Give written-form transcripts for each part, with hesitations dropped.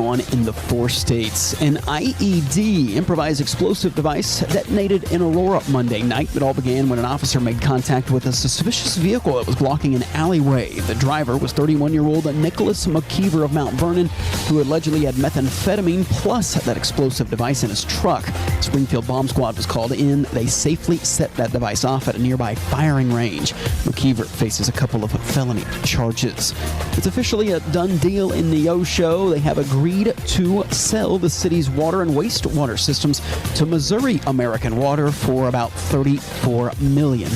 on in the 4 states. An IED, improvised explosive device, detonated in Aurora Monday night. It all began when an officer made contact with a suspicious vehicle that was blocking an alleyway. The driver was 31-year-old Nicholas McKeever of Mount Vernon, who allegedly had methamphetamine plus that explosive device in his truck. Springfield Bomb Squad was called in. They safely set that device off at a nearby firing range. McKeever faces a couple of felony charges. It's officially a done deal in the Show. They have agreed to sell the city's water and wastewater systems to Missouri American Water for about $34 million.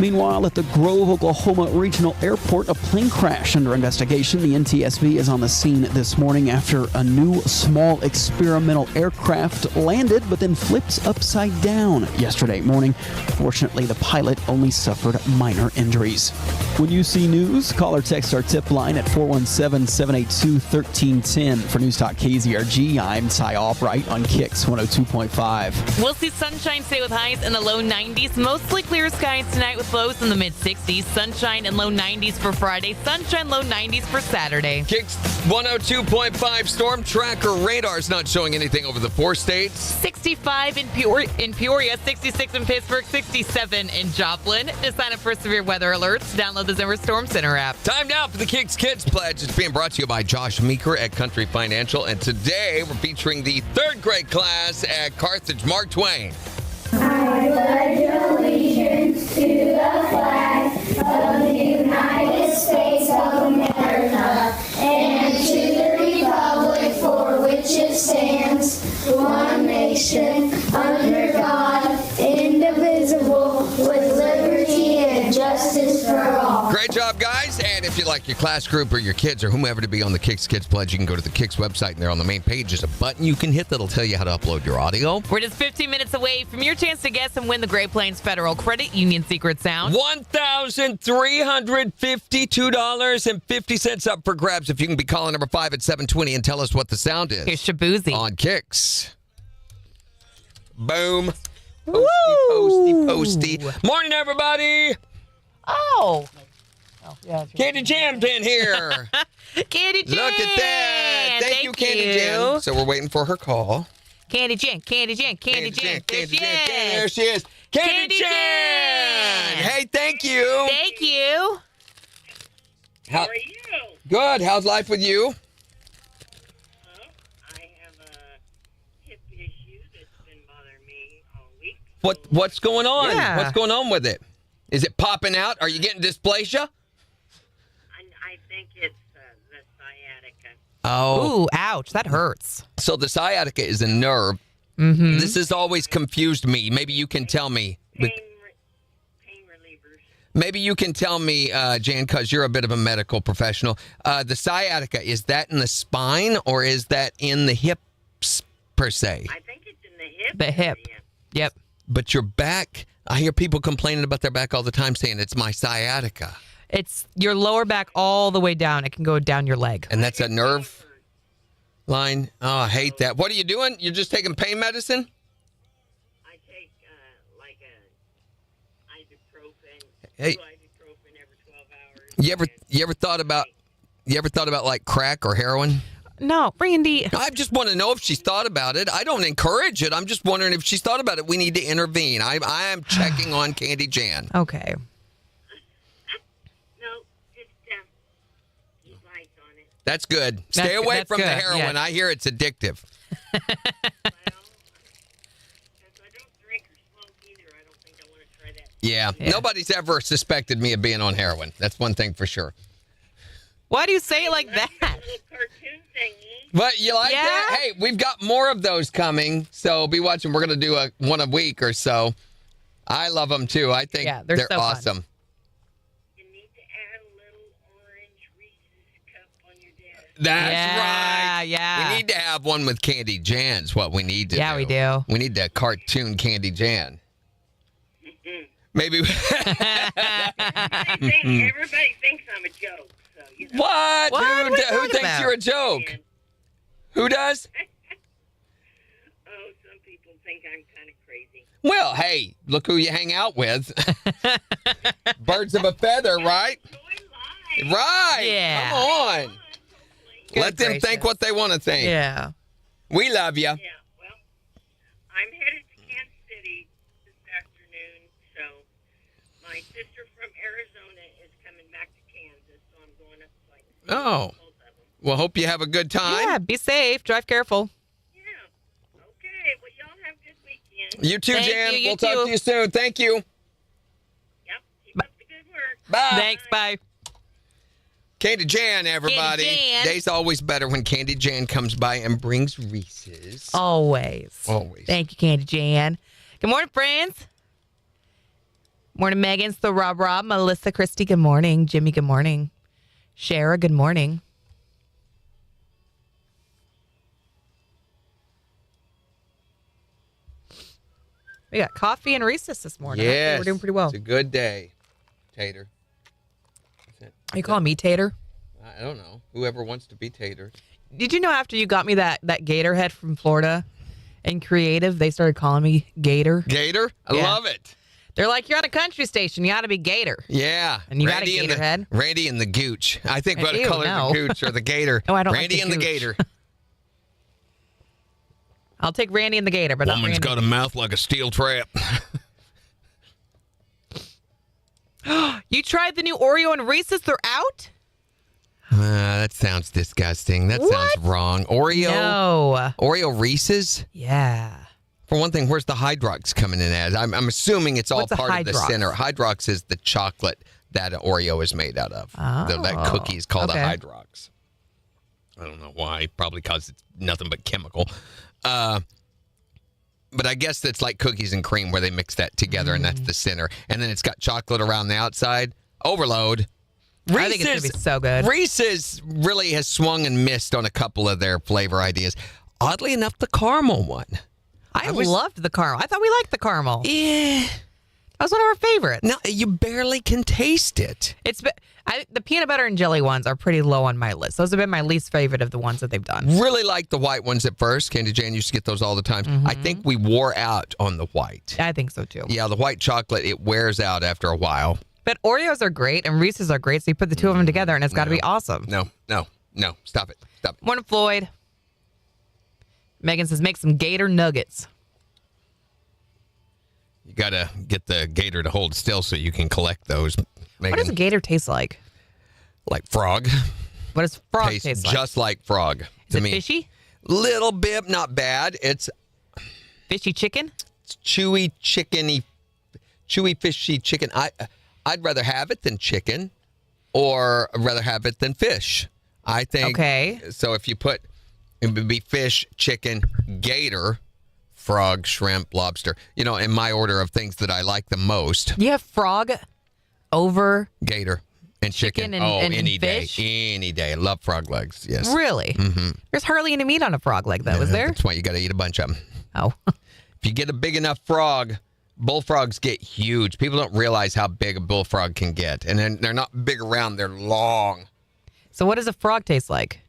Meanwhile, at the Grove, Oklahoma Regional Airport, a plane crash under investigation. The NTSB is on the scene this morning after a new small experimental aircraft landed but then flipped upside down yesterday morning. Fortunately, the pilot only suffered minor injuries. When you see news, call or text our tip line at 417-782-1310. For News Talk KZRG, I'm Ty Albright on KIX 102.5. We'll see sunshine today with highs in the low 90s. Mostly clear skies tonight with lows in the mid-60s. Sunshine and low 90s for Friday. Sunshine, low 90s for Saturday. KIX 102.5 storm tracker radar's not showing anything over the 4 states. 65 in Peoria, 66 in Pittsburgh, 67 in Joplin. To sign up for severe weather alerts, download the Zimmer Storm Center app. Time now for the KIX Kids Pledge. It's being brought to you by Josh Meeker at Country Financial. And today we're featuring the 3rd grade class at Carthage. Mark Twain. I pledge allegiance to the flag of the United States of America and to the republic for which it stands, one nation, under God, indivisible, with liberty and justice for all. Great job, guys. And if you'd like your class group or your kids or whomever to be on the KIX Kids Pledge, you can go to the KIX website, and there on the main page is a button you can hit that'll tell you how to upload your audio. We're just 15 minutes away from your chance to guess and win the Great Plains Federal Credit Union Secret Sound. $1,352.50 up for grabs if you can be calling number 5 at 720 and tell us what the sound is. Here's Shabuzi. On KIX. Boom. Posty. Morning, everybody. Oh, yeah. Candy Jam's in here. Candy Jam. Look at that. Thank you, Candy Jam. So we're waiting for her call. Candy Jam. There she is. Candy Jam. Hey, thank you. Thank you. How are you? Good. How's life with you? I have a hip issue that's been bothering me all week. What's going on? Yeah. What's going on with it? Is it popping out? Are you getting dysplasia? I think it's the sciatica. Oh. Ooh, ouch. That hurts. So the sciatica is a nerve. Mm-hmm. This has always confused me. Maybe you can tell me. Pain relievers. Maybe you can tell me, Jan, because you're a bit of a medical professional. The sciatica, is that in the spine or is that in the hips per se? I think it's in the hip. The hip. area. Yep. But your back, I hear people complaining about their back all the time saying it's my sciatica. It's your lower back all the way down. It can go down your leg. And that's a nerve line. Oh, I hate that. What are you doing? You're just taking pain medicine? I take like a ibuprofen, Hey. 2 ibuprofen every 12 hours. You ever thought about like crack or heroin? No, Randy. I just want to know if she's thought about it. I don't encourage it. I'm just wondering if she's thought about it. We need to intervene. I am checking on Candy Jan. Okay. No, just keep lights on it. That's good. Stay away that's from the good, heroin. yeah. I hear it's addictive. Well, since I don't drink or smoke either, I don't think I want to try that. Yeah. Nobody's ever suspected me of being on heroin. That's one thing for sure. Why do you say it like Like that that? little cartoon thingy. But you like Yeah? that? Hey, we've got more of those coming, so be watching. We're going to do one a week or so. I love them too. I think Yeah, they're so fun. awesome. You need to add a little orange Reese's cup on your desk. That's Yeah, right. yeah. We need to have one with Candy Jan's what we need to do. Yeah, we do. We need to cartoon Candy Jan. Maybe. Everybody thinks I'm a joke. So, you know. What? What are we Who talking thinks about? you're a joke? Who does? Oh, some people think I'm kind of crazy. Well, hey, look who you hang out with. Birds of a feather, right? Enjoy life. Right. Yeah. Come on. Let them think gracious. what they want to think. Yeah. We love you. Yeah, well, I'm headed to Kansas City this afternoon, so my sister from Arizona is coming back to Kansas, so I'm going up to Oh. both of them. Well, hope you have a good time. Yeah, be safe. Drive careful. Yeah. Okay, well, y'all have a good weekend. You too, Thank Jan. you, you we'll talk too. to you soon. Thank you. Yep, keep up the good work. Bye. Thanks. Bye. Candy Jan, everybody. Candy Jan. Day's always better when Candy Jan comes by and brings Reese's. Always. Always. Thank you, Candy Jan. Good morning, friends. Morning, Megan. So Rob, Melissa, Christy, good morning. Jimmy, good morning. Shara, good morning. We got coffee and Reese's this morning. Okay, Yes. we're doing pretty well. It's a good day, Tater. Are you calling me Tater? I don't know. Whoever wants to be Tater. Did you know after you got me that gator head from Florida and Creative, they started calling me Gator? Gator? I Yeah. love it. They're like, you're on a country station. You got to be Gator. Yeah. And you got a gator head? Randy and the Gooch. I think what Ew, color no. the Gooch or the Gator. Oh, I don't like Randy the and the Gooch. Gator. I'll take Randy and the Gator, but not Randy. a mouth like a steel trap. You tried the new Oreo and Reese's? They're out? That sounds disgusting. That What? sounds wrong. Oreo? No. Oreo Reese's? Yeah. For one thing, where's the Hydrox coming in as? I'm assuming it's all What's a part of the Hydrox? center. Hydrox is the chocolate that Oreo is made out of. That Oh, cookie is called okay. a Hydrox. I don't know why. Probably because it's nothing but chemical. But I guess it's like cookies and cream where they mix that together and that's the center. And then it's got chocolate around the outside. Overload. I think it's going to be so good. Reese's really has swung and missed on a couple of their flavor ideas. Oddly enough, the caramel one. I loved the caramel. I thought we liked the caramel. Yeah. That was one of our favorites. No, you barely can taste it. The peanut butter and jelly ones are pretty low on my list. Those have been my least favorite of the ones that they've done. Really like the white ones at first. Candy Jane used to get those all the time. I think we wore out on the white. I think so too. Yeah, the white chocolate, it wears out after a while. But Oreos are great and Reese's are great, so you put the two of them together and it's got to be awesome. No. Stop it. Morning, Floyd. Megan says, make some gator nuggets. You got to get the gator to hold still so you can collect those. Megan. What does a gator taste like? Like frog. What does frog Tastes taste like? just like frog Is to it me. fishy? Little bit, not bad. It's Fishy chicken? chewy, chickeny, chewy, fishy chicken. I'd rather have it than chicken, or I'd rather have it than fish. I think. Okay. So if you put, it would be fish, chicken, gator, frog, shrimp, lobster. You know, in my order of things that I like the most. You have frog over Gator and chicken. and- oh, and any fish? day, any day. I love frog legs. Yes. Really? Mm-hmm. There's hardly any meat on a frog leg, though, is there? That's why you got to eat a bunch of them. Oh. If you get a big enough frog, bullfrogs get huge. People don't realize how big a bullfrog can get. And then they're not big around, they're long. So what does a frog taste like?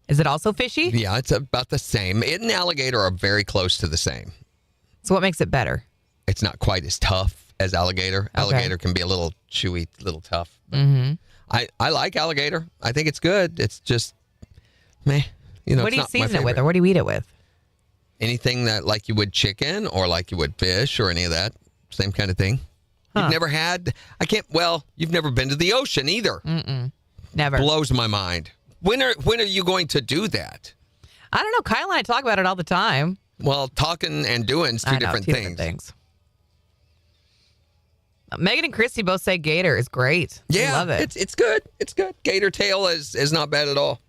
Is it also fishy? Yeah, it's about the same. It and alligator are very close to the same. So what makes it better? It's not quite as tough as alligator. Okay. Alligator can be a little chewy, a little tough. Mm-hmm. I like alligator. I think it's good. It's just, meh. You know, What do it's you not my season it with, favorite. or what do you eat it with? Anything that like you would chicken or like you would fish or any of that. Same kind of thing. Huh. You've never had, you've never been to the ocean either. Never. Blows my mind. When are you going to do that? I don't know. Kyle and I talk about it all the time. Well, talking and doing is I know, different two things. different things. Megan and Christy both say gator is great. I Yeah, love it. It's good. It's good. Gator tail is not bad at all.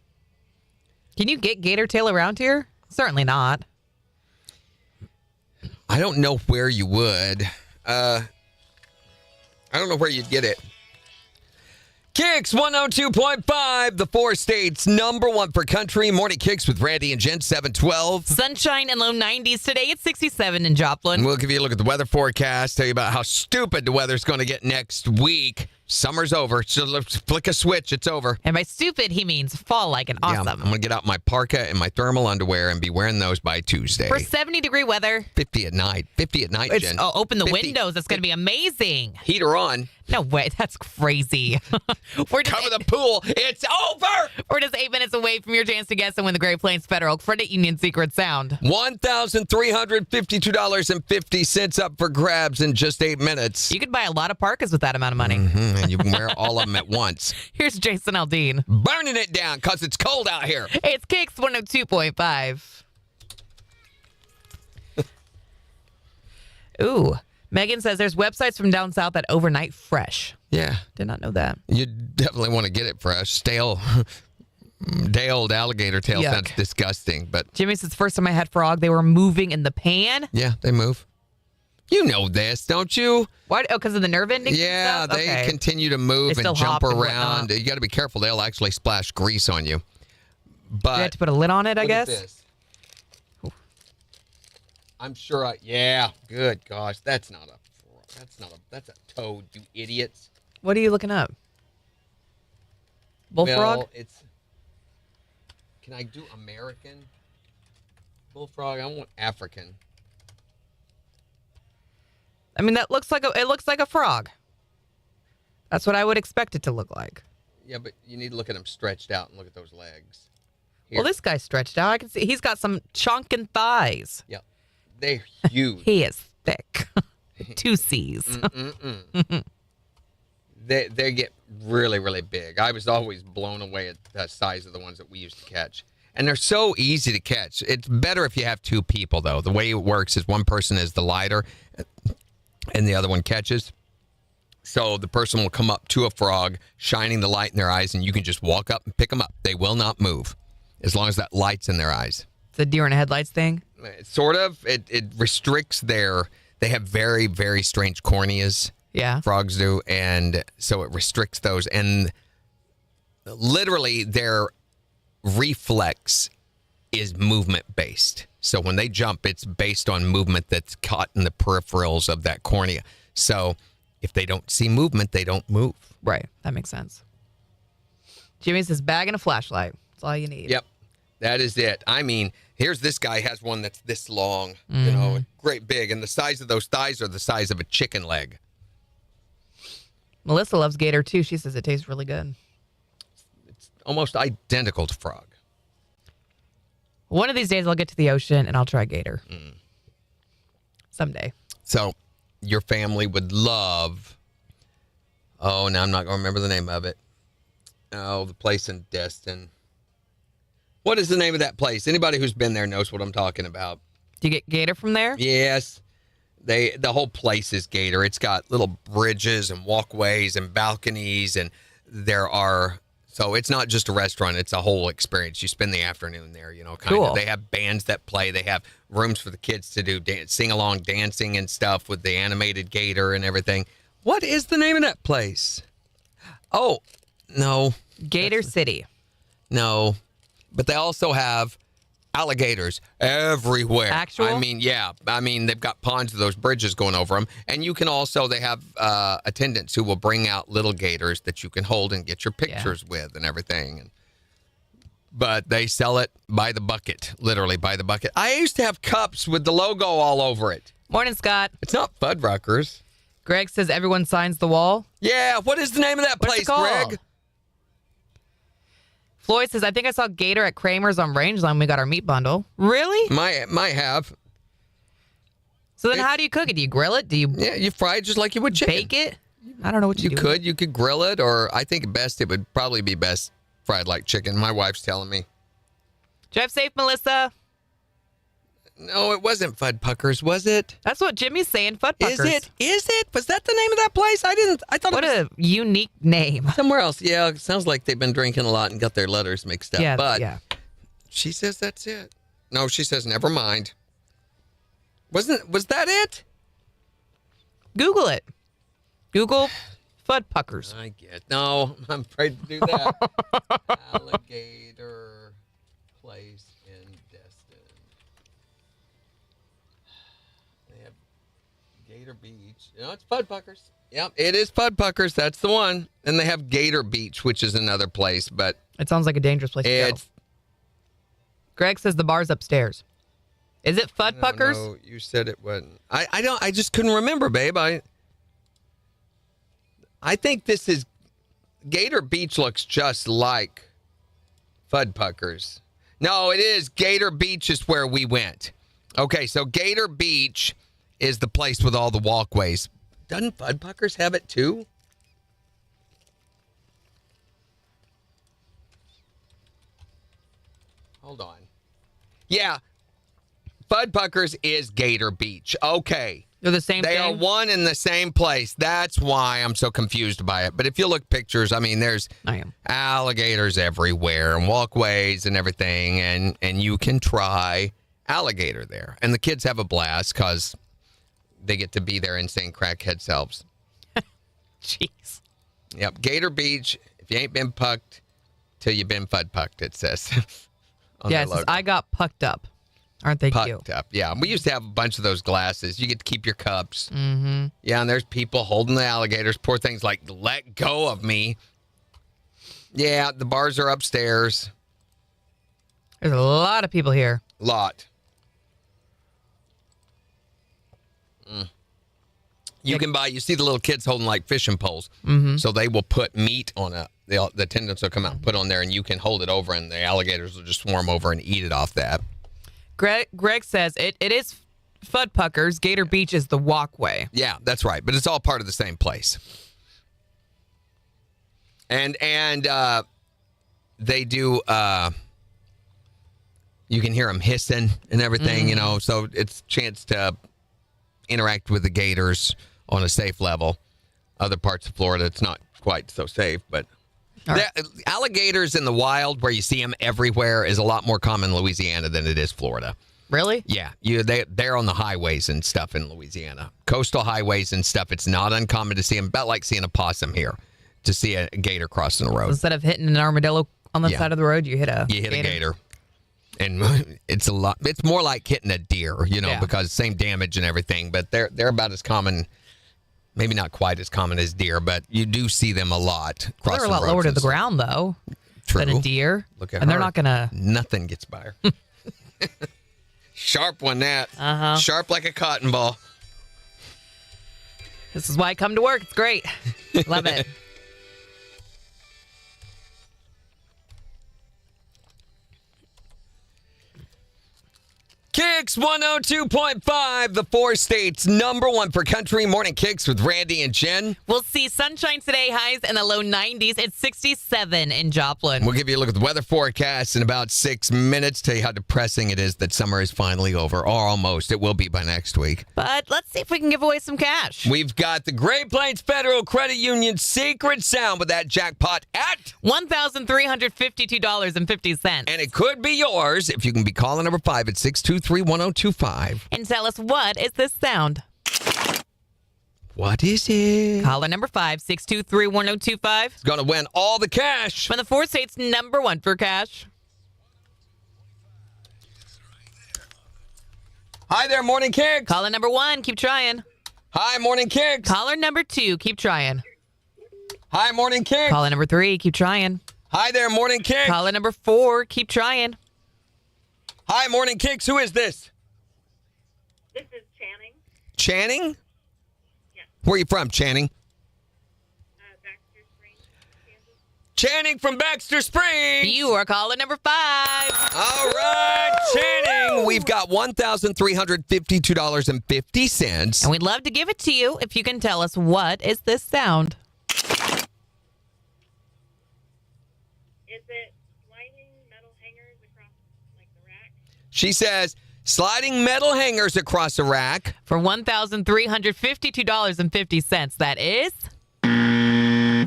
Can you get gator tail around here? Certainly not. I don't know where you would. I don't know where you'd get it. KIX 102.5, the four states number one for country. Morning KIX with Randy and Jen, 712. Sunshine and low 90s today. It's 67 in Joplin. We'll give you a look at the weather forecast, tell you about how stupid the weather's going to get next week. Summer's over. So let's flick a switch. It's over. And by stupid, he means fall like an Yeah, awesome. I'm going to get out my parka and my thermal underwear and be wearing those by Tuesday. For 70-degree weather. 50 at night. 50 at night, Jen. Open the 50. windows. It's going to be amazing. Heater on. No way. That's crazy. We're just, Cover the pool. It's over. we're just 8 minutes away from your chance to guess and win the Great Plains Federal Credit Union secret sound. $1,352.50 up for grabs in just 8 minutes. You could buy a lot of parkas with that amount of money. And you can wear all of them at once. Here's Jason Aldean. Burning it down because it's cold out here. It's KIX 102.5. Ooh. Megan says there's websites from down south that overnight fresh. Yeah. Did not know that. You definitely want to get it fresh. Stale, day-old alligator tail Yuck. sounds disgusting, but Jimmy says first time I had frog, they were moving in the pan. yeah, they move. You know this, don't you? What? Oh, because of the nerve endings? and Yeah, stuff? they Okay. continue to move They and still jump hop and around. whatnot. You got to be careful. They'll actually splash grease on you. But You have to put a lid on it, I look at guess. this. I'm sure yeah, good gosh, that's not a that's a toad, you idiots. What are you looking up? Bullfrog? Well, can I do American? Bullfrog, I want African. I mean, it looks like a frog. That's what I would expect it to look like. Yeah, but you need to look at them stretched out and look at those legs. Here. Well, this guy's stretched out. I can see he's got some chunkin' thighs. Yeah, they're huge. He is thick. 2 C's. They get really, really big. I was always blown away at the size of the ones that we used to catch. And they're so easy to catch. It's better if you have 2 people, though. The way it works is one person is the lighter and the other one catches. So the person will come up to a frog, shining the light in their eyes, and you can just walk up and pick them up. They will not move as long as that light's in their eyes. It's a deer in headlights thing. Sort of. It restricts they have very, very strange corneas. Yeah. Frogs do, and so it restricts those. And literally, their reflex is movement based. So when they jump, it's based on movement that's caught in the peripherals of that cornea. So if they don't see movement, they don't move. Right. That makes sense. Jimmy says bag and a flashlight. That's all you need. Yep, that is it. I mean, here's this guy has one that's this long, you know, great big, and the size of those thighs are the size of a chicken leg. Melissa loves gator too. She says it tastes really good. It's almost identical to frog. One of these days I'll get to the ocean and I'll try gator. Someday. So your family would love, now I'm not going to remember the name of it. Oh, the place in Destin. What is the name of that place? Anybody who's been there knows what I'm talking about. Do you get gator from there? Yes. The whole place is gator. It's got little bridges and walkways and balconies, and so it's not just a restaurant, it's a whole experience. You spend the afternoon there, you know, kind Cool. of. They have bands that play. They have rooms for the kids to do sing-along dancing and stuff with the animated gator and everything. What is the name of that place? Oh, no. Gator City. No. But they also have alligators everywhere. Actual? I mean, yeah. I mean, they've got ponds of those bridges going over them. And you can also, they have attendants who will bring out little gators that you can hold and get your pictures with and everything. But they sell it by the bucket, literally by the bucket. I used to have cups with the logo all over it. Morning, Scott. It's not Fuddruckers. Greg says everyone signs the wall. Yeah, what is the name of that What's it place, called? Greg? Floyd says, I think I saw gator at Kramer's on Rangeline when we got our meat bundle. Really? Might have. So then how do you cook it? Do you grill it? Do you Yeah, you fry it just like you would chicken. bake it? I don't know what you do. You could grill it, or I think it would probably be best fried like chicken. My wife's telling me. Drive safe, Melissa. No, it wasn't Fuddruckers, was it? That's what Jimmy's saying. Fuddruckers. Is it? Was that the name of that place? I thought What it was a unique name. somewhere else. Yeah, it sounds like they've been drinking a lot and got their letters mixed up. Yeah, but yeah. she says that's it. No, she says never mind. Was that it? Google it. Google Fuddruckers. I get. No, I'm afraid to do that. Alligator place in Destin. They have Gator Beach. No, it's Fuddruckers. Yep, it is Fuddruckers. That's the one. And they have Gator Beach, which is another place, but It sounds like a dangerous place to go. it's Greg says the bar's upstairs. Is it Fuddruckers? No, you said it wasn't. I just couldn't remember, babe. I think this is Gator Beach looks just like Fudpuckers. No, it is. Gator Beach is where we went. Okay, so Gator Beach is the place with all the walkways. Doesn't Fudpuckers have it too? Hold on. Yeah, Fudpuckers is Gator Beach. Okay. They're the same They thing? are one in the same place. That's why I'm so confused by it. But if you look pictures, I mean, there's I am. alligators everywhere and walkways and everything, and you can try alligator there. And the kids have a blast because they get to be their insane crackhead selves. Jeez. Yep, Gator Beach, if you ain't been pucked till you've been Fud-pucked, it says. on their Yes, logo. I got pucked up. Aren't they cute? Pucked up. Yeah, we used to have a bunch of those glasses. You get to keep your cups. Mm-hmm. Yeah, and there's people holding the alligators. Poor things like, let go of me. Yeah, the bars are upstairs. There's a lot of people here. Lot. You can buy, you see the little kids holding like fishing poles. Mm-hmm. So they will put meat on the attendants will come out and put on there, and you can hold it over, and the alligators will just swarm over and eat it off that. Greg says it is Fudpuckers. Gator Beach is the walkway. Yeah, that's right. But it's all part of the same place. And they do, you can hear them hissing and everything, you know, so it's a chance to interact with the gators on a safe level. Other parts of Florida, it's not quite so safe, but alligators in the wild where you see them everywhere is a lot more common in Louisiana than it is Florida. Really? Yeah, they're on the highways and stuff in Louisiana. Coastal highways and stuff, it's not uncommon to see them, about like seeing a possum here, to see a gator crossing the road. Instead of hitting an armadillo on the Yeah. side of the road, you hit a You hit a gator. And it's more like hitting a deer, you know, Yeah. because same damage and everything, but they're about as common, maybe not quite as common as deer, but you do see them a lot crossing They're a lot roads lower to and the stuff. ground, though, True. than a deer. Look at and they're her. not going to... Nothing gets by her. Sharp one, that. Uh-huh. Sharp like a cotton ball. This is why I come to work. It's great. Love it. KIX 102.5, the four states number one for country. Morning KIX with Randy and Jen. We'll see sunshine today, highs in the low 90s. It's 67 in Joplin. We'll give you a look at the weather forecast in about 6 minutes. Tell you how depressing it is that summer is finally over, or almost. It will be by next week. But let's see if we can give away some cash. We've got the Great Plains Federal Credit Union secret sound with that jackpot at, $1,352.50. and it could be yours if you can be calling number 5 at 623-1025. And tell us, what is this sound? What is it? Caller number 5, 623-1025. It's going to win all the cash. From the four states number one for cash. Hi there, Morning KIX. Caller number 1, keep trying. Hi, Morning KIX. Caller number 2, keep trying. Hi, Morning KIX. Caller number 3, keep trying. Hi there, Morning KIX. Caller number 4, keep trying. Hi, Morning KIX. Who is this? This is Channing. Channing? Yes. Where are you from, Channing? Baxter Springs, Kansas. Channing from Baxter Springs. You are caller number 5. All right, Channing. We've got $1,352.50. And we'd love to give it to you if you can tell us, what is this sound? Is it sliding metal hangers across like the rack? She says, sliding metal hangers across a rack. For $1,352.50. That is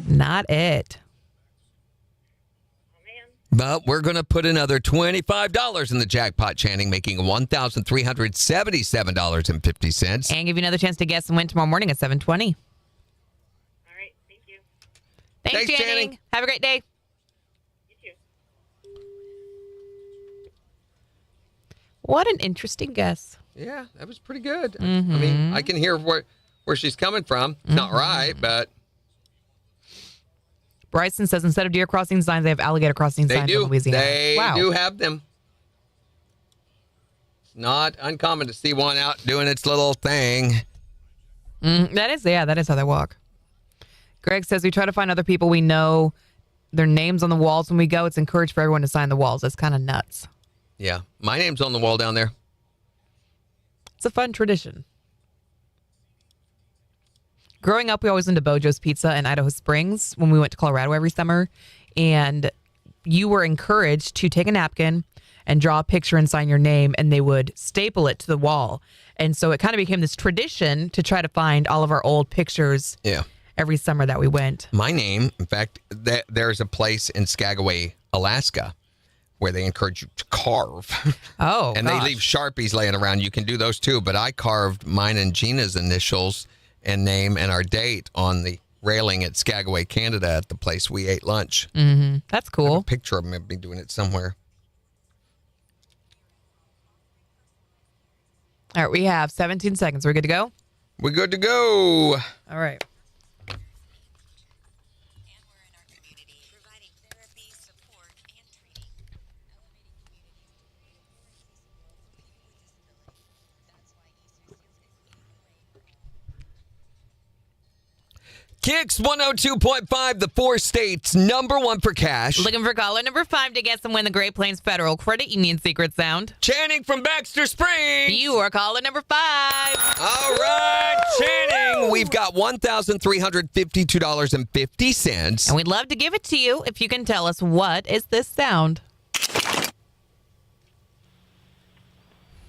not it. Oh man. But we're going to put another $25 in the jackpot, Channing, making $1,377.50. And give you another chance to guess and win tomorrow morning at 7:20. All right. Thank you. Thanks, Thanks, Channing. Channing. Have a great day. You too. What an interesting guess. Yeah, that was pretty good. Mm-hmm. I mean, I can hear where she's coming from. It's not right, but Bryson says instead of deer crossing signs, they have alligator crossing they signs do. in Louisiana. They wow. do have them. It's not uncommon to see one out doing its little thing. That is how they walk. Greg says we try to find other people we know, their names on the walls when we go. It's encouraged for everyone to sign the walls. That's kind of nuts. Yeah. My name's on the wall down there. It's a fun tradition. Growing up, we always went to Bojo's Pizza in Idaho Springs when we went to Colorado every summer. And you were encouraged to take a napkin and draw a picture and sign your name, and they would staple it to the wall. And so it kind of became this tradition to try to find all of our old pictures every summer that we went. My name, in fact, there's a place in Skagway, Alaska, where they encourage you to carve. Oh, and they leave Sharpies laying around. You can do those too, but I carved mine and Gina's initials and name and our date on the railing at Skagway, Canada, at the place we ate lunch. Mm-hmm. That's cool. I have a picture of me doing it somewhere. All right, we have 17 seconds. We're good to go? We're good to go. All right. KIX 102.5, the 4 states, number 1 for cash. Looking for caller number 5 to guess and win the Great Plains Federal Credit Union Secret Sound. Channing from Baxter Springs. You are caller number 5. All right, Channing. We've got $1,352.50. And we'd love to give it to you if you can tell us what is this sound.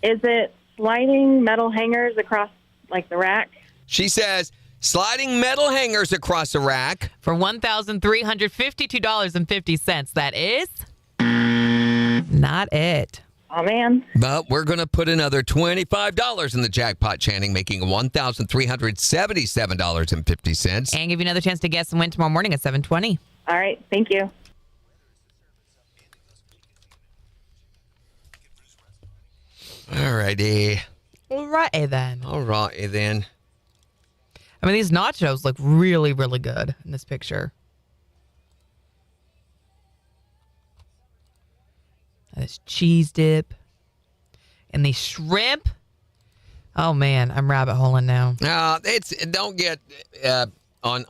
Is it sliding metal hangers across, like, the rack? She says, sliding metal hangers across a rack. For $1,352.50. That is not it. Oh, man. But we're going to put another $25 in the jackpot, Channing, making $1,377.50. And give you another chance to guess and win tomorrow morning at 7:20. All right. Thank you. All righty. All right, then. All righty, then. I mean, these nachos look really, really good in this picture. And this cheese dip. And the shrimp. Oh, man. I'm rabbit holing now. Don't get on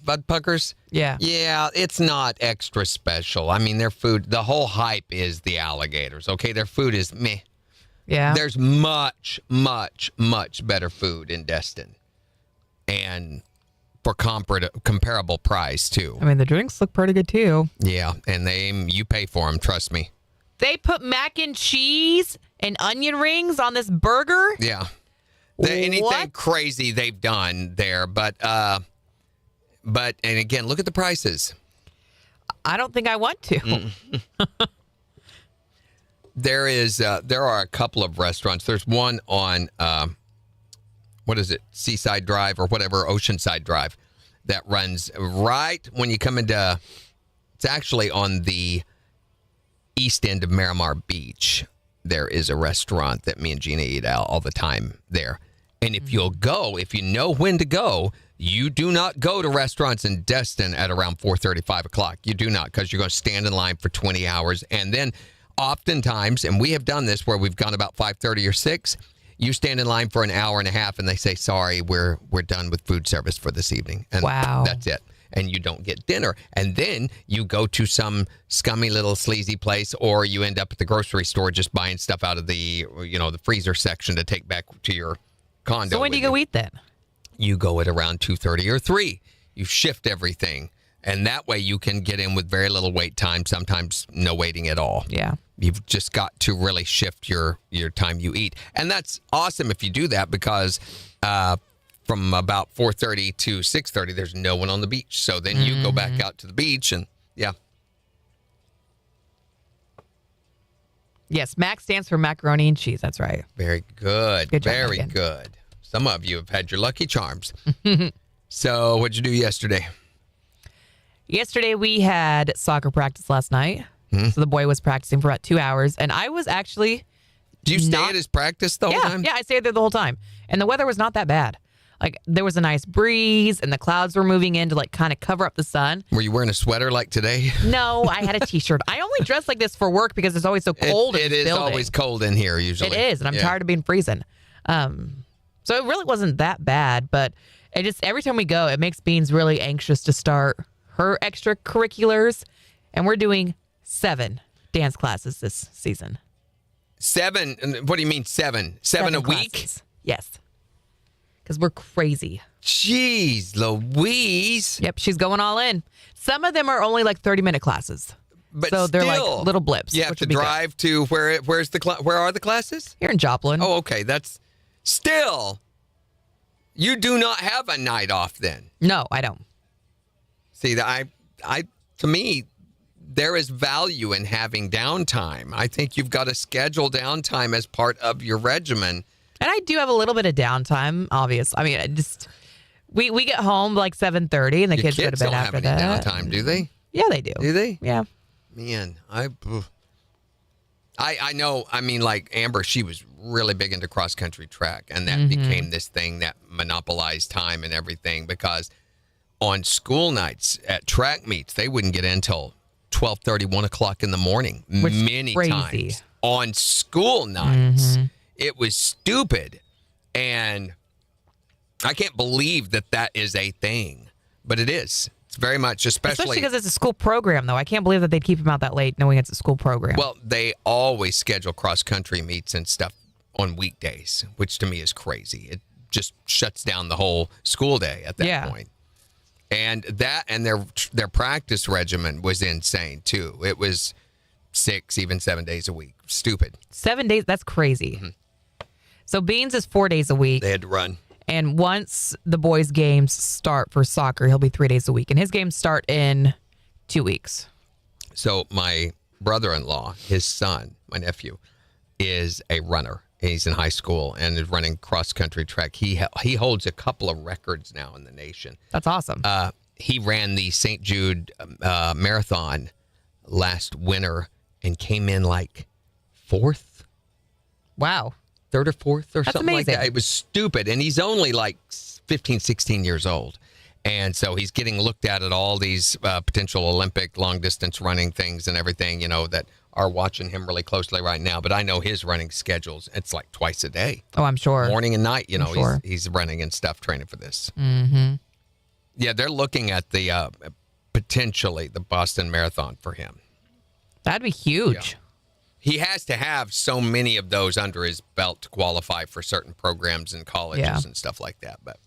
butt puckers. Yeah. Yeah, it's not extra special. I mean, their food, the whole hype is the alligators, okay? Their food is meh. Yeah. There's much, much, much better food in Destin. And for comparable price, too. I mean, the drinks look pretty good, too. Yeah, and you pay for them, trust me. They put mac and cheese and onion rings on this burger? Yeah. Anything crazy they've done there, but and again, look at the prices. I don't think I want to. There are a couple of restaurants. There's one on what is it, Seaside Drive or whatever, Oceanside Drive, that runs right when you come into. It's actually on the east end of Miramar Beach. There is a restaurant that me and Gina eat out all the time there. And if you know when to go, you do not go to restaurants in Destin at around 4:30, 5 o'clock. You do not, because you're going to stand in line for 20 hours. And then oftentimes, and we have done this where we've gone about 5:30 or 6, you stand in line for an hour and a half and they say, sorry, we're done with food service for this evening. And that's it. And you don't get dinner. And then you go to some scummy little sleazy place, or you end up at the grocery store just buying stuff out of the freezer section to take back to your condo. So when do you go eat then? You go at around 2:30 or 3. You shift everything. And that way you can get in with very little wait time, sometimes no waiting at all. Yeah. You've just got to really shift your time you eat. And that's awesome if you do that, because from about 4:30 to 6:30, there's no one on the beach. So then you go back out to the beach and, yeah. Yes, MAC stands for macaroni and cheese. That's right. Very good. Good job, Very Megan. good. Some of you have had your lucky charms. So what'd you do yesterday? Yesterday, we had soccer practice last night. So the boy was practicing for about 2 hours. And I was actually... Do you stay at his practice the whole time? Yeah, I stayed there the whole time. And the weather was not that bad. Like, there was a nice breeze, and the clouds were moving in to, like, kind of cover up the sun. Were you wearing a sweater like today? No, I had a T-shirt. I only dress like this for work because it's always so cold in It this is building. always cold in here, usually. It is, and I'm tired of being freezing. So it really wasn't that bad, but It just every time we go, it makes Beans really anxious to start her extracurriculars, and we're doing 7 dance classes this season. 7? What do you mean 7? 7 a week? Classes. Yes, because we're crazy. Jeez, Louise. Yep, she's going all in. Some of them are only like 30-minute classes, But so they're still, like little blips. You have which to would be good. drive to where are the classes? Here in Joplin. Oh, okay. That's still. You do not have a night off then. No, I don't. See, to me, there is value in having downtime. I think you've got to schedule downtime as part of your regimen. And I do have a little bit of downtime, obvious. I mean, we get home like 7:30, and the kids go to bed don't after have any that. downtime, do they? Yeah, they do. Do they? Yeah. Man, I know. I mean, like Amber, she was really big into cross country track, and that became this thing that monopolized time and everything. Because on school nights at track meets, they wouldn't get in till 12:30, 1 o'clock in the morning. Which is many crazy. times on school nights, it was stupid, and I can't believe that is a thing, but it is. It's very much, especially because it's a school program, though. I can't believe that they'd keep him out that late knowing it's a school program. Well, they always schedule cross-country meets and stuff on weekdays, which to me is crazy. It just shuts down the whole school day at that point. And their practice regimen was insane, too. It was 6, even 7 days a week. Stupid. 7 days? That's crazy. So Beans is 4 days a week. They had to run. And once the boys' games start for soccer, he'll be 3 days a week. And his games start in 2 weeks. So my brother-in-law, his son, my nephew, is a runner. He's in high school and is running cross-country track. He holds a couple of records now in the nation. That's awesome. He ran the St. Jude marathon last winter and came in like 4th. Wow. 3rd or 4th or That's something amazing. like that. It was stupid. And he's only like 15, 16 years old. And so he's getting looked at all these potential Olympic long distance running things and everything, that are watching him really closely right now. But I know his running schedules. It's like twice a day. Oh, I'm sure. Morning and night, sure. he's running and stuff, training for this. Mm-hmm. Yeah, they're looking at the potentially the Boston Marathon for him. That'd be huge. Yeah. He has to have so many of those under his belt to qualify for certain programs and colleges and stuff like that. But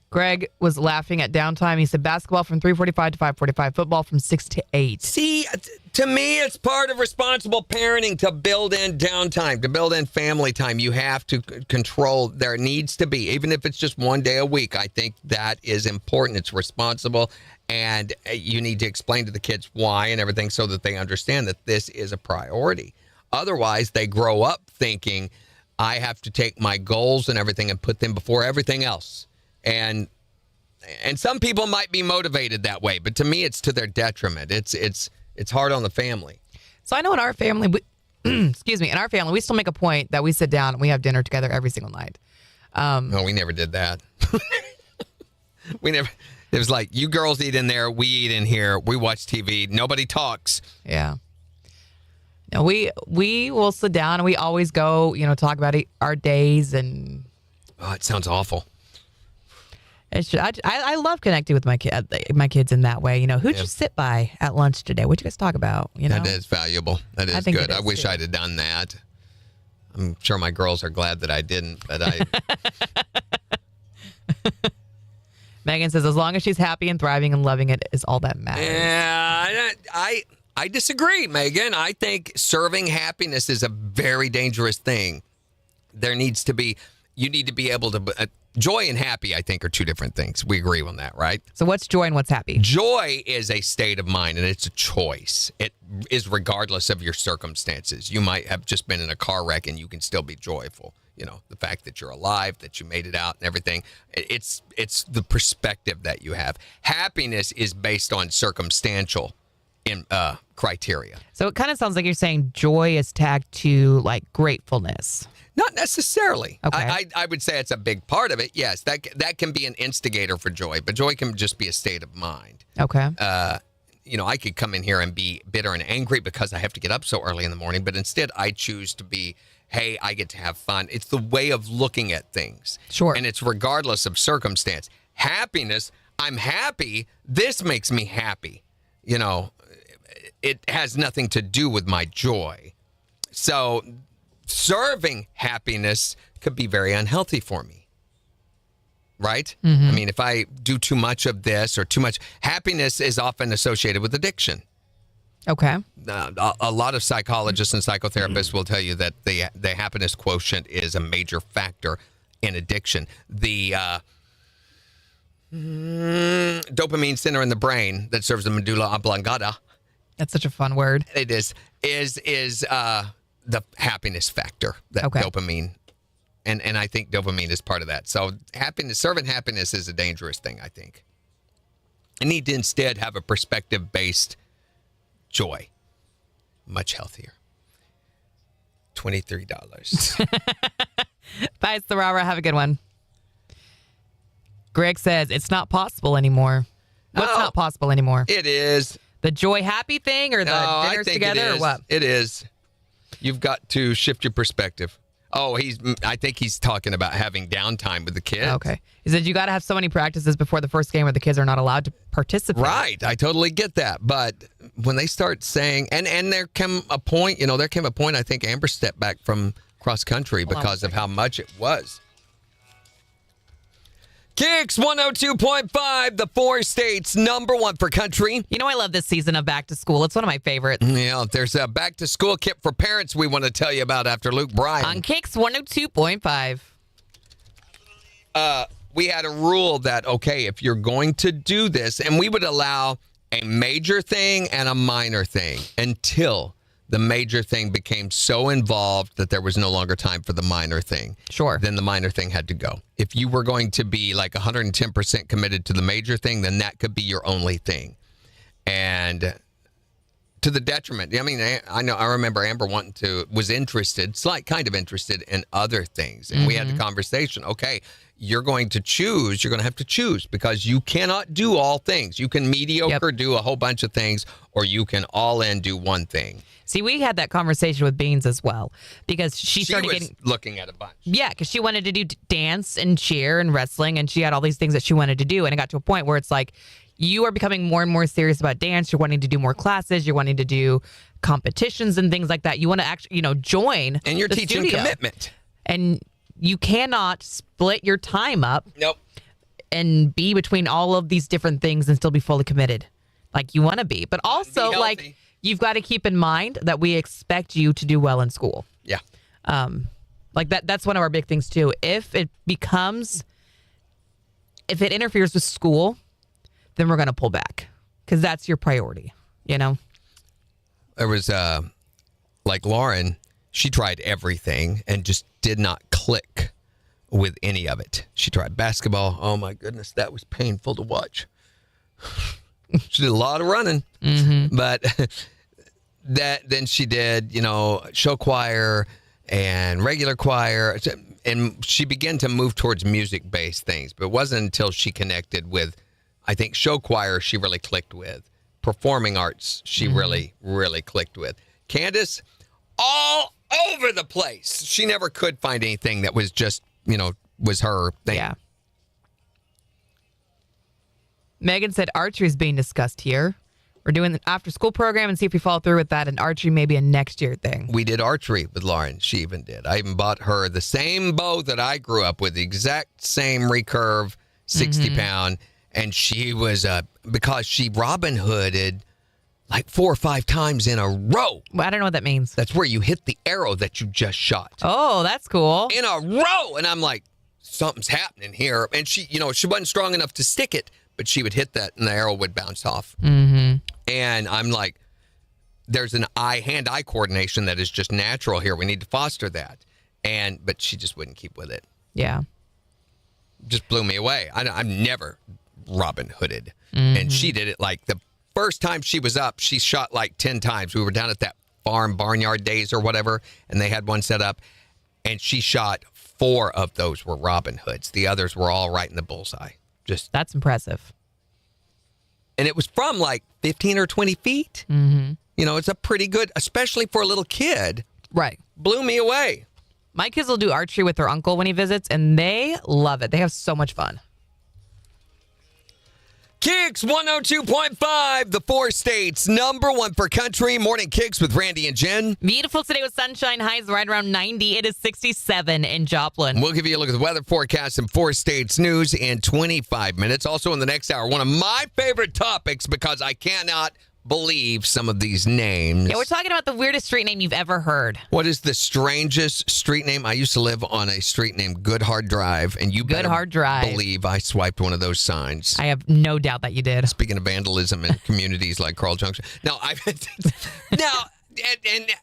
Greg was laughing at downtime. He said basketball from 3:45 to 5:45, football from 6 to 8. see, to me, it's part of responsible parenting to build in downtime, to build in family time. You have to control. There needs to be, even if it's just 1 day a week. I think that is important. It's responsible. And you need to explain to the kids why and everything so that they understand that this is a priority. Otherwise, they grow up thinking, I have to take my goals and everything and put them before everything else. And some people might be motivated that way, but to me, it's to their detriment. It's hard on the family. So I know in our family, excuse me, in our family, we still make a point that we sit down and we have dinner together every single night. No, we never did that. We never. It was like, you girls eat in there, we eat in here, we watch TV, nobody talks. Yeah. No, we will sit down and we always go, talk about our days and. Oh, it sounds awful. It's just, I love connecting with my kids in that way. Who'd you sit by at lunch today? What'd you guys talk about? That is valuable. That is think good. it I is, wish too. I'd have done that. I'm sure my girls are glad that I didn't, but I. Megan says, as long as she's happy and thriving and loving it is all that matters. Yeah, I disagree, Megan. I think serving happiness is a very dangerous thing. You need to be able to. Joy and happy, I think, are two different things. We agree on that, right? So what's joy and what's happy? Joy is a state of mind, and it's a choice. It is regardless of your circumstances. You might have just been in a car wreck, and you can still be joyful. The fact that you're alive, that you made it out and everything. It's the perspective that you have. Happiness is based on circumstantial criteria. So it kind of sounds like you're saying joy is tagged to like gratefulness. Not necessarily. Okay. I would say it's a big part of it. Yes, that can be an instigator for joy, but joy can just be a state of mind. Okay. I could come in here and be bitter and angry because I have to get up so early in the morning, but instead I choose to be hey, I get to have fun. It's the way of looking at things. Sure. And it's regardless of circumstance. Happiness, I'm happy. This makes me happy. You know, it has nothing to do with my joy. So serving happiness could be very unhealthy for me. Right? I mean, if I do too much of this or too much, happiness is often associated with addiction. Okay. A lot of psychologists and psychotherapists will tell you that the happiness quotient is a major factor in addiction. The dopamine center in the brain that serves the medulla oblongata, That's such a fun word. it is the happiness factor, that Okay. dopamine. And I think dopamine is part of that. So serving happiness is a dangerous thing, I think. I need to instead have a perspective-based joy. Much healthier. $23. Bye, it's the Rara. Have a good one. Greg says it's not possible anymore. What's Oh. not possible anymore? It is. The joy happy thing or the I dinners think together it or is. what? It is. You've got to shift your perspective. Oh, I think he's talking about having downtime with the kids. Okay. He said you got to have so many practices before the first game where the kids are not allowed to participate. Right. I totally get that. But when they start saying, and there came a point, I think Amber stepped back from cross country because of how much it was. KIX 102.5, the 4 states #1 for country. You know, I love this season of Back to School. It's one of my favorites. Yeah, there's a back to school kit for parents we want to tell you about after Luke Bryan. On KIX 102.5. We had a rule that, okay, if you're going to do this, and we would allow a major thing and a minor thing until the major thing became so involved that there was no longer time for the minor thing. Sure. Then the minor thing had to go. If you were going to be like 110% committed to the major thing, then that could be your only thing. And to the detriment. I mean, I remember Amber was interested, kind of interested in other things. And we had the conversation, okay, you're going to have to choose because you cannot do all things. You can mediocre do a whole bunch of things, or you can all in do one thing. See, we had that conversation with Beans as well because she started was getting looking at a bunch. Yeah, because she wanted to do dance and cheer and wrestling, and she had all these things that she wanted to do. And it got to a point where it's like, you are becoming more and more serious about dance. You're wanting to do more classes. You're wanting to do competitions and things like that. You want to actually, join. And you're the teaching studio. commitment. And you cannot split your time up Nope. and be between all of these different things and still be fully committed like you want to be. But also, healthy. you've got to keep in mind that we expect you to do well in school. Yeah. That's one of our big things too. If it interferes with school, then we're going to pull back because that's your priority, There was, like Lauren, she tried everything and just did not click with any of it. She tried basketball. Oh my goodness, that was painful to watch. She did a lot of running, but then she did, show choir and regular choir, and she began to move towards music-based things. But it wasn't until she connected with, I think, show choir she really clicked with. Performing arts she really, really clicked with. Candace, all over the place. She never could find anything that was just, was her thing. Yeah. Megan said archery is being discussed here. We're doing the after school program and see if we follow through with that. And archery may be a next year thing. We did archery with Lauren. She even did. I even bought her the same bow that I grew up with, the exact same recurve, 60 pound. And she was, because she Robin Hooded like 4 or 5 times in a row. Well, I don't know what that means. That's where you hit the arrow that you just shot. Oh, that's cool. In a row. And I'm like, something's happening here. And she, she wasn't strong enough to stick it, but she would hit that and the arrow would bounce off. And I'm like, there's an hand-eye coordination that is just natural here. We need to foster that. But she just wouldn't keep with it. Yeah. Just blew me away. I'm never Robin Hooded. And she did it like the first time she was up, she shot like 10 times. We were down at that barnyard days or whatever, and they had one set up, and she shot 4 of those were Robin Hoods. The others were all right in the bullseye. That's impressive. And it was from like 15 or 20 feet. It's a pretty good, especially for a little kid. Right. Blew me away. My kids will do archery with their uncle when he visits, and they love it. They have so much fun. KIX 102.5, the 4 states, number 1 for country. Morning KIX with Randy and Jen. Beautiful today with sunshine, highs right around 90. It is 67 in Joplin. We'll give you a look at the weather forecast and 4 states news in 25 minutes. Also in the next hour, one of my favorite topics because I cannot believe some of these names. Yeah, we're talking about the weirdest street name you've ever heard. What is the strangest street name? I used to live on a street named Goodhard Drive, and you better Goodhard Drive. believe I swiped one of those signs. I have no doubt that you did. Speaking of vandalism in communities like Carl Junction. No, and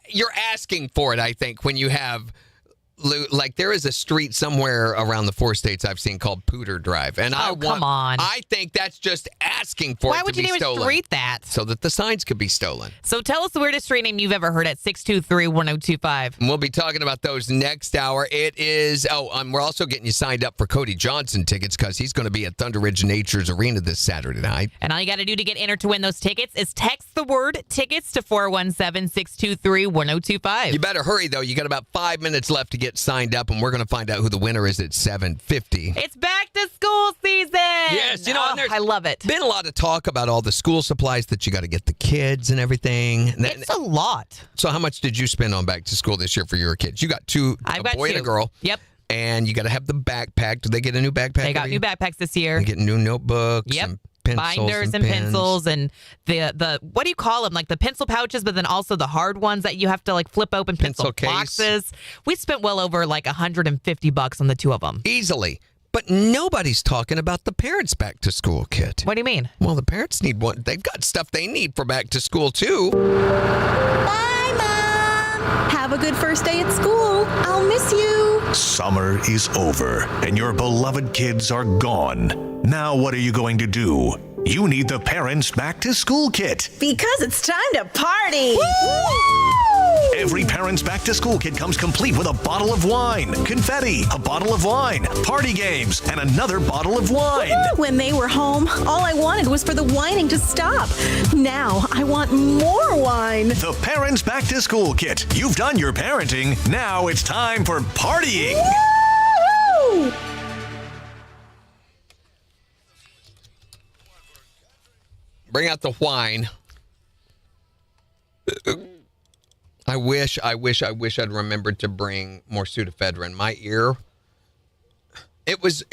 you're asking for it, I think, when you have, like, there is a street somewhere around the 4 states I've seen called Pooter Drive. And come on. I think that's just asking for Why it to would you be name stolen. a street that? So that the signs could be stolen. So tell us the weirdest street name you've ever heard at 623-1025. And we'll be talking about those next hour. It is, we're also getting you signed up for Cody Johnson tickets because he's going to be at Thunder Ridge Nature's Arena this Saturday night. And all you got to do to get entered to win those tickets is text the word tickets to 417-623-1025. You better hurry, though. You got about 5 minutes left to get signed up, and we're going to find out who the winner is at 7:50. It's back to school season. Yes, and there's I love it. been a lot of talk about all the school supplies that you got to get the kids and everything. It's a lot. So how much did you spend on back to school this year for your kids? You got two, I've a got boy and a 2. girl. Yep. And you got to have the backpack. Do they get a new backpack? They got new backpacks this year. They get new notebooks. Yep. And pencils Binders and pens. pencils and the what do you call them? Like the pencil pouches, but then also the hard ones that you have to like flip open, pencil case. boxes. We spent well over like $150 on the 2 of them. Easily. But nobody's talking about the parents' back to school kit. What do you mean? Well, the parents need one. They've got stuff they need for back to school too. Bye, Mom. Have a good first day at school. I'll miss you. Summer is over, and your beloved kids are gone. Now what are you going to do? You need the Parents Back to School Kit. Because it's time to party. Every Parents Back to School Kit comes complete with a bottle of wine, confetti, a bottle of wine, party games, and another bottle of wine. When they were home, all I wanted was for the whining to stop. Now I want more wine. The Parents Back to School Kit. You've done your parenting. Now it's time for partying. Woo! Bring out the wine. I wish I'd remembered to bring more Sudafedrin. My ear, it was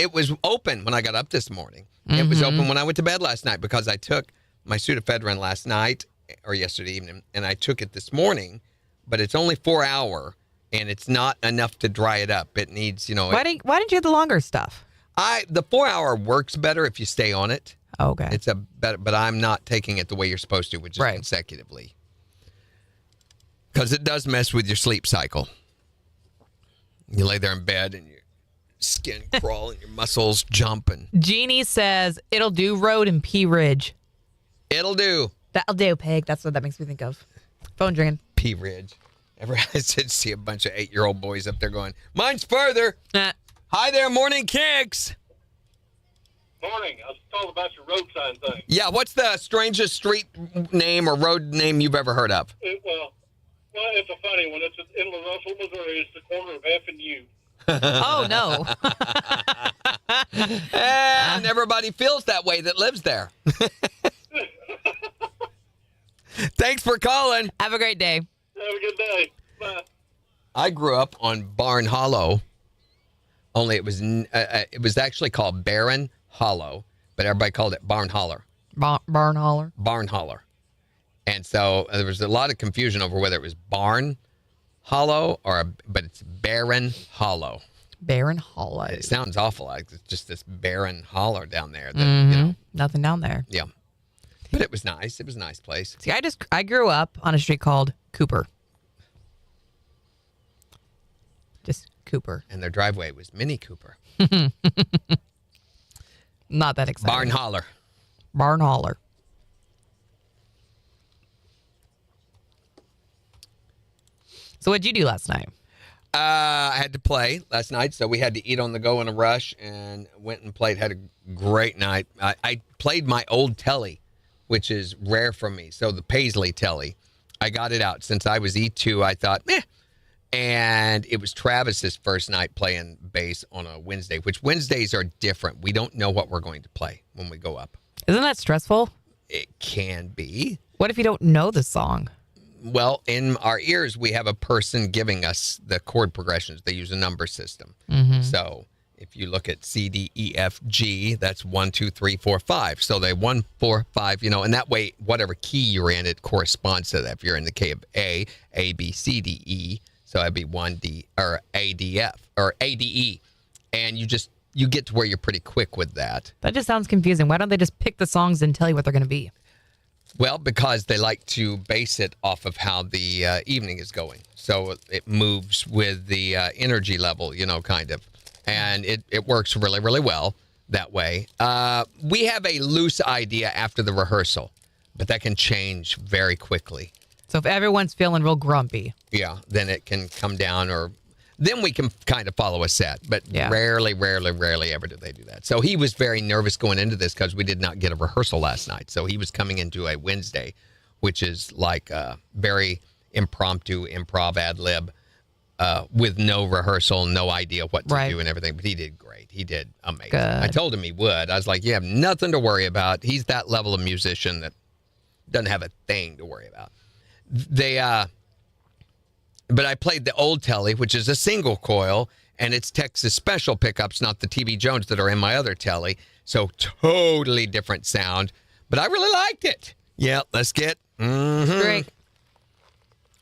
open when I got up this morning. It was open when I went to bed last night because I took my Sudafedrin last night or yesterday evening, and I took it this morning, but it's only 4 hour, and it's not enough to dry it up. It needs, Why didn't you have the longer stuff? The 4 hour works better if you stay on it. Okay. It's a better, but I'm not taking it the way you're supposed to, which is Right. consecutively. Because it does mess with your sleep cycle. You lay there in bed and your skin crawl and your muscles jump and Jeannie says it'll do road and Pea Ridge. it'll do. That'll do, Peg. That's what that makes me think of. Phone ringing. Pea Ridge. Ever I did see a bunch of 8-year-old boys up there going, mine's further. Hi there, Morning KIX. Morning. I was talking about your road sign thing. Yeah, what's the strangest street name or road name you've ever heard of? Well, it's a funny one. It's in LaRussell, Missouri. It's the corner of F and U. Oh, no. And everybody feels that way that lives there. Thanks for calling. Have a great day. Have a good day. Bye. I grew up on Barn Hollow, only it was actually called Barren Hollow, but everybody called it Barn Holler. Barn holler. Barn Holler. And so there was a lot of confusion over whether it was Barn Hollow but it's Barren Hollow. Barren Hollow. It sounds awful, like it's just this barren holler down there. That, Nothing down there. Yeah. But it was nice. It was a nice place. See, I grew up on a street called Cooper. Just Cooper. And their driveway was Mini Cooper. Not that exciting. Barn Holler. Barn holler. So what'd you do last night? I had to play last night, so we had to eat on the go in a rush and went and played. Had a great night. I played my old telly, which is rare for me. So the Paisley telly, I got it out. Since I was E2, I thought, And it was Travis's first night playing bass on a Wednesday, which Wednesdays are different. We don't know what we're going to play when we go up. Isn't that stressful? It can be. What if you don't know the song? Well, in our ears, we have a person giving us the chord progressions. They use a number system. So if you look at C, D, E, F, G, that's 1, 2, 3, 4, 5. So they 1, 4, 5, and that way, whatever key you're in, it corresponds to that. If you're in the key of A, B, C, D, E. So that'd be 1D or A, D, F or A, D, E. And you get to where you're pretty quick with that. That just sounds confusing. Why don't they just pick the songs and tell you what they're going to be? Well, because they like to base it off of how the evening is going. So it moves with the energy level, kind of. And it works really, really well that way. We have a loose idea after the rehearsal, but that can change very quickly. So if everyone's feeling real grumpy. Yeah, then it can come down, or then we can kind of follow a set. But rarely ever do they do that. So he was very nervous going into this because we did not get a rehearsal last night. So he was coming into a Wednesday, which is like a very impromptu improv ad lib with no rehearsal, no idea what to do and everything. But he did great. He did amazing. Good. I told him he would. I was like, you have nothing to worry about. He's that level of musician that doesn't have a thing to worry about. But I played the old telly, which is a single coil, and it's Texas Special pickups, not the TV Jones that are in my other telly. So totally different sound. But I really liked it. Yeah, let's get. Great.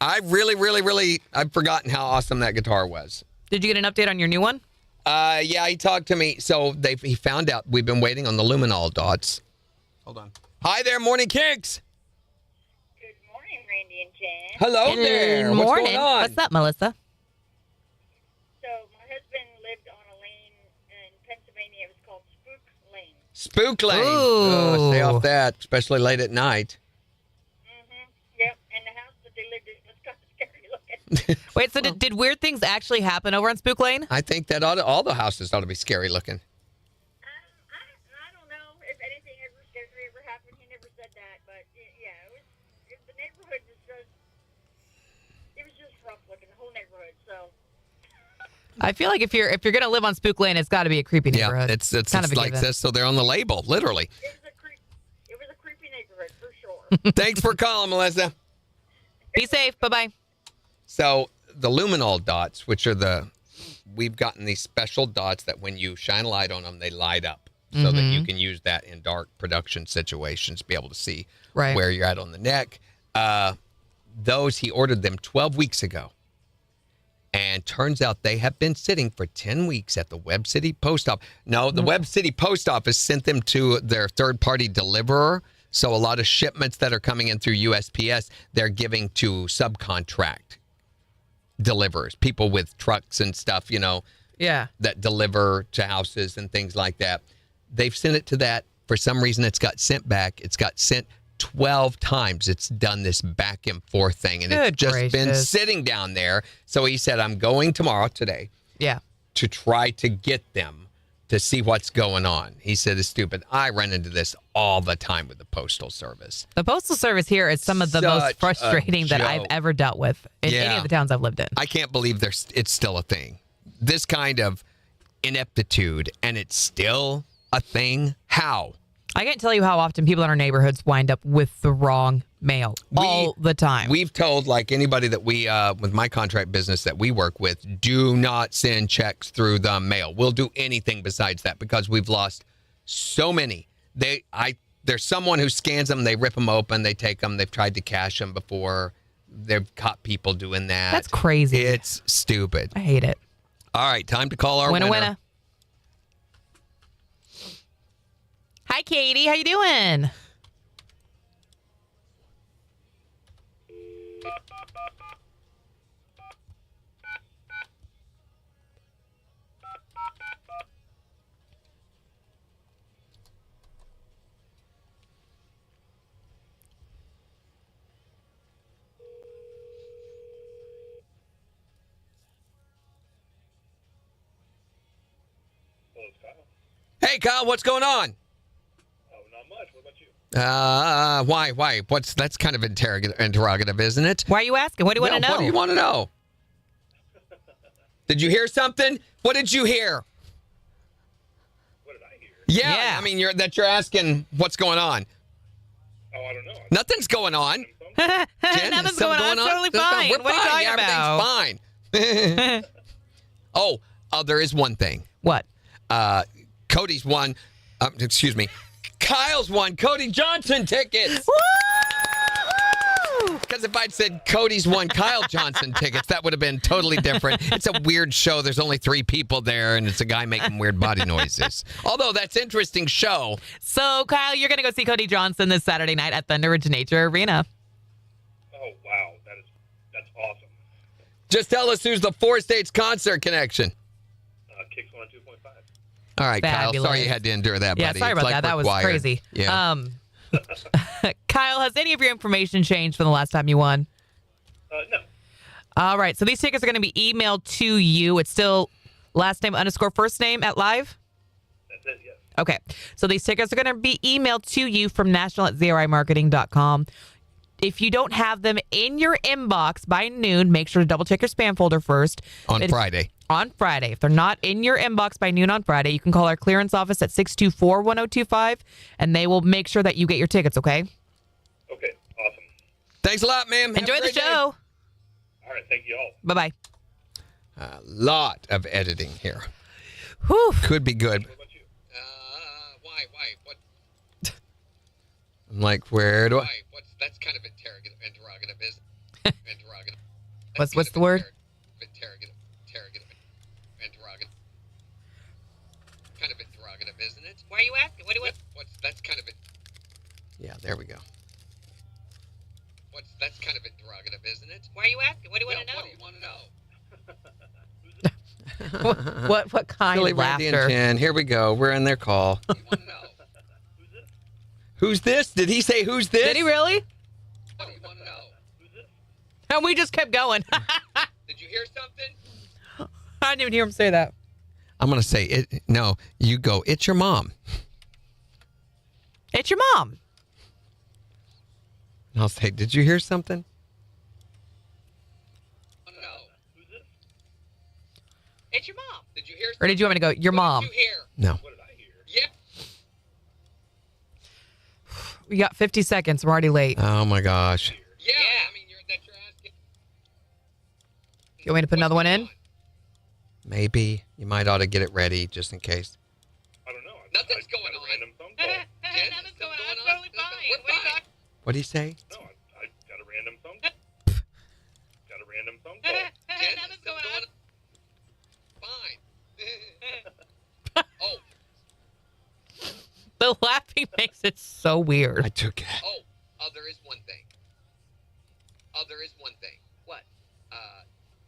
I really, I've forgotten how awesome that guitar was. Did you get an update on your new one? Yeah, he talked to me. So he found out we've been waiting on the luminol dots. Hold on. Hi there, Morning Kicks. Randy and Jen. Hello there. Good morning. What's going on? What's up, Melissa? So my husband lived on a lane in Pennsylvania. It was called Spook Lane. Spook Lane. Ooh. Oh, stay off that, especially late at night. Yep. And the house that they lived in was kind of scary looking. Wait, so did weird things actually happen over on Spook Lane? I think that all the houses ought to be scary looking. I don't know if anything ever scary ever happened. He never said that, but yeah, the neighborhood was just rough looking, the whole neighborhood. So I feel like if you're gonna live on Spook Lane, it's got to be a creepy neighborhood. Yeah, it's kind of a like given. this, so they're on the label, literally. it was a creepy neighborhood for sure. Thanks for calling, Melissa. Be safe. Bye-bye. So the luminol dots, which are we've gotten these special dots that when you shine a light on them, they light up so that you can use that in dark production situations, be able to see where you're at on the neck. Those, he ordered them 12 weeks ago. And turns out they have been sitting for 10 weeks at the Webb City Post Office. No, the Webb City Post Office sent them to their third-party deliverer. So a lot of shipments that are coming in through USPS, they're giving to subcontract deliverers, people with trucks and stuff, that deliver to houses and things like that. They've sent it to that. For some reason, it's got sent back. It's got sent 12 times. It's done this back and forth thing, and it's just been sitting down there. So he said, I'm going today to try to get them to see what's going on. He said, it's stupid. I run into this all the time with the Postal Service. The Postal Service here is some of the most frustrating that I've ever dealt with in any of the towns I've lived in. I can't believe it's still a thing. This kind of ineptitude, and it's still a thing. How? I can't tell you how often people in our neighborhoods wind up with the wrong mail all the time. We've told, like anybody that we, with my contract business that we work with, do not send checks through the mail. We'll do anything besides that because we've lost so many. There's someone who scans them, they rip them open, they take them, they've tried to cash them before. They've caught people doing that. That's crazy. It's stupid. I hate it. All right, time to call our winner. Hi, Katie. How you doing? Hey, Kyle, what's going on? Why? That's kind of interrogative, isn't it? Why are you asking? What do you want to know? What do you want to know? Did you hear something? What did you hear? What did I hear? Yeah. I mean, you're asking what's going on. Oh, I don't know. Nothing's going on. Jen, Nothing's going on. It's totally fine. We're What are you talking about? Everything's fine. oh, there is one thing. What? Cody's won. Excuse me. Kyle's won Cody Johnson tickets. Because if I'd said Cody's won Kyle Johnson tickets, that would have been totally different. It's a weird show. There's only 3 people there, and it's a guy making weird body noises. Although that's an interesting show. So, Kyle, you're going to go see Cody Johnson this Saturday night at Thunder Ridge Nature Arena. Oh, wow. That's awesome. Just tell us who's the 4 States concert connection. KIX 102.5. All right, Fabulous. Kyle. Sorry you had to endure that, buddy. Yeah, sorry It's about like that. That was required. crazy. Yeah. Kyle, has any of your information changed from the last time you won? No. All right. So these tickets are going to be emailed to you. It's still last name _ first name at live? That's it, yes. Okay. So these tickets are going to be emailed to you from national@zrimarketing.com. If you don't have them in your inbox by noon, make sure to double check your spam folder first. On Friday. On Friday. If they're not in your inbox by noon on Friday, you can call our clearance office at 624-1025, and they will make sure that you get your tickets, okay? Okay, awesome. Thanks a lot, ma'am. Have a Enjoy the great day. show. All right, thank you all. Bye-bye. A lot of editing here. Whew. Could be good. What about you? Why? What? I'm like, where do I? That's kind of interrogative, isn't interrogative. What's the word? Interrogative, kind of interrogative, isn't it? Why are you asking? That's kind of it. Yeah, there we go. That's kind of interrogative, isn't it? Why are you asking? What do you want to know? Who's this? What kind Billy, of Randy, and laughter? Jen. Here we go. We're in their call. You want to know? Who's this? Who's this? Did he say who's this? Did he really? What do you want to know? Who's this? And we just kept going. Did you hear something? I didn't even hear him say that. I'm going to say it. No, you go. It's your mom. It's your mom. And I'll say, did you hear something? I don't know. Who's this? It's your mom. Did you hear Or did you want me to go, your mom? What did you hear? No. What did I hear? Yeah. We got 50 seconds. We're already late. Oh, my gosh. Yeah. I mean, you're asking. You want me to put another one in? Maybe. You might ought to get it ready just in case. I don't know. Nothing's I going got a on. random phone call. Jen, Nothing's still going on. It's on? totally fine. We're What are you fine. talking- What'd he say? No, I got a random phone call. Got a random phone call. Jen, Nothing's still going on. Fine. Oh, The laughing makes it so weird. I took it. there is one thing. What?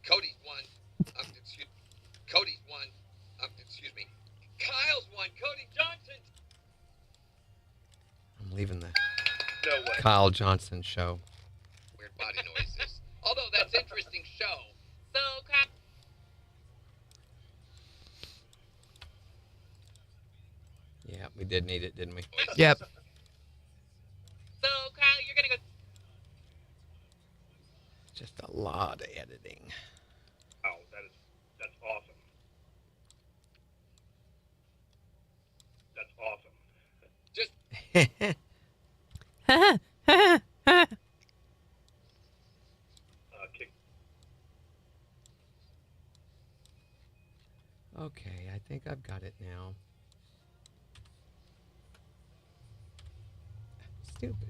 Cody's won. Cody's won. Excuse me. Kyle's won. Cody Johnson. I'm leaving the No way. Kyle Johnson show. Weird body noises. Although that's interesting show. So, Kyle. Yeah, we did need it, didn't we? Yep. So, Kyle, you're gonna go. Just a lot of editing. Wow, that's awesome. That's awesome. Just KIX. Okay, I think I've got it now. Stupid.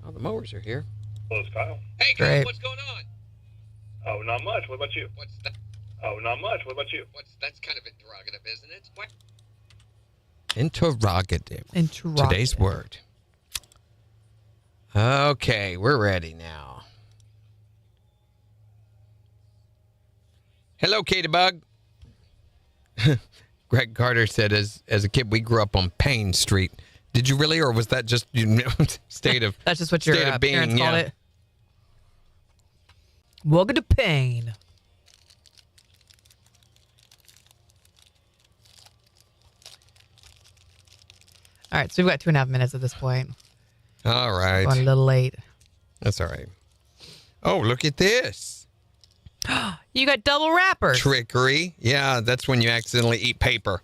Oh, the mowers are here. Hello, it's Kyle. hey, Kyle, Great. what's going on? Oh, not much. What about you? What's that? Oh, not much. What about you? That's kind of interrogative, isn't it? What? Interrogative. Interrogative. Today's word. Okay, we're ready now. Hello, Katie Bug. Greg Carter said, as a kid, we grew up on Payne Street. Did you really, or was that just state of That's just what your state of being? parents called Yeah. it. Welcome to Pain. All right, so we've got 2.5 minutes at this point. All right, Going a little late. that's all right. Oh, look at this. You got double wrappers. Trickery. Yeah, that's when you accidentally eat paper.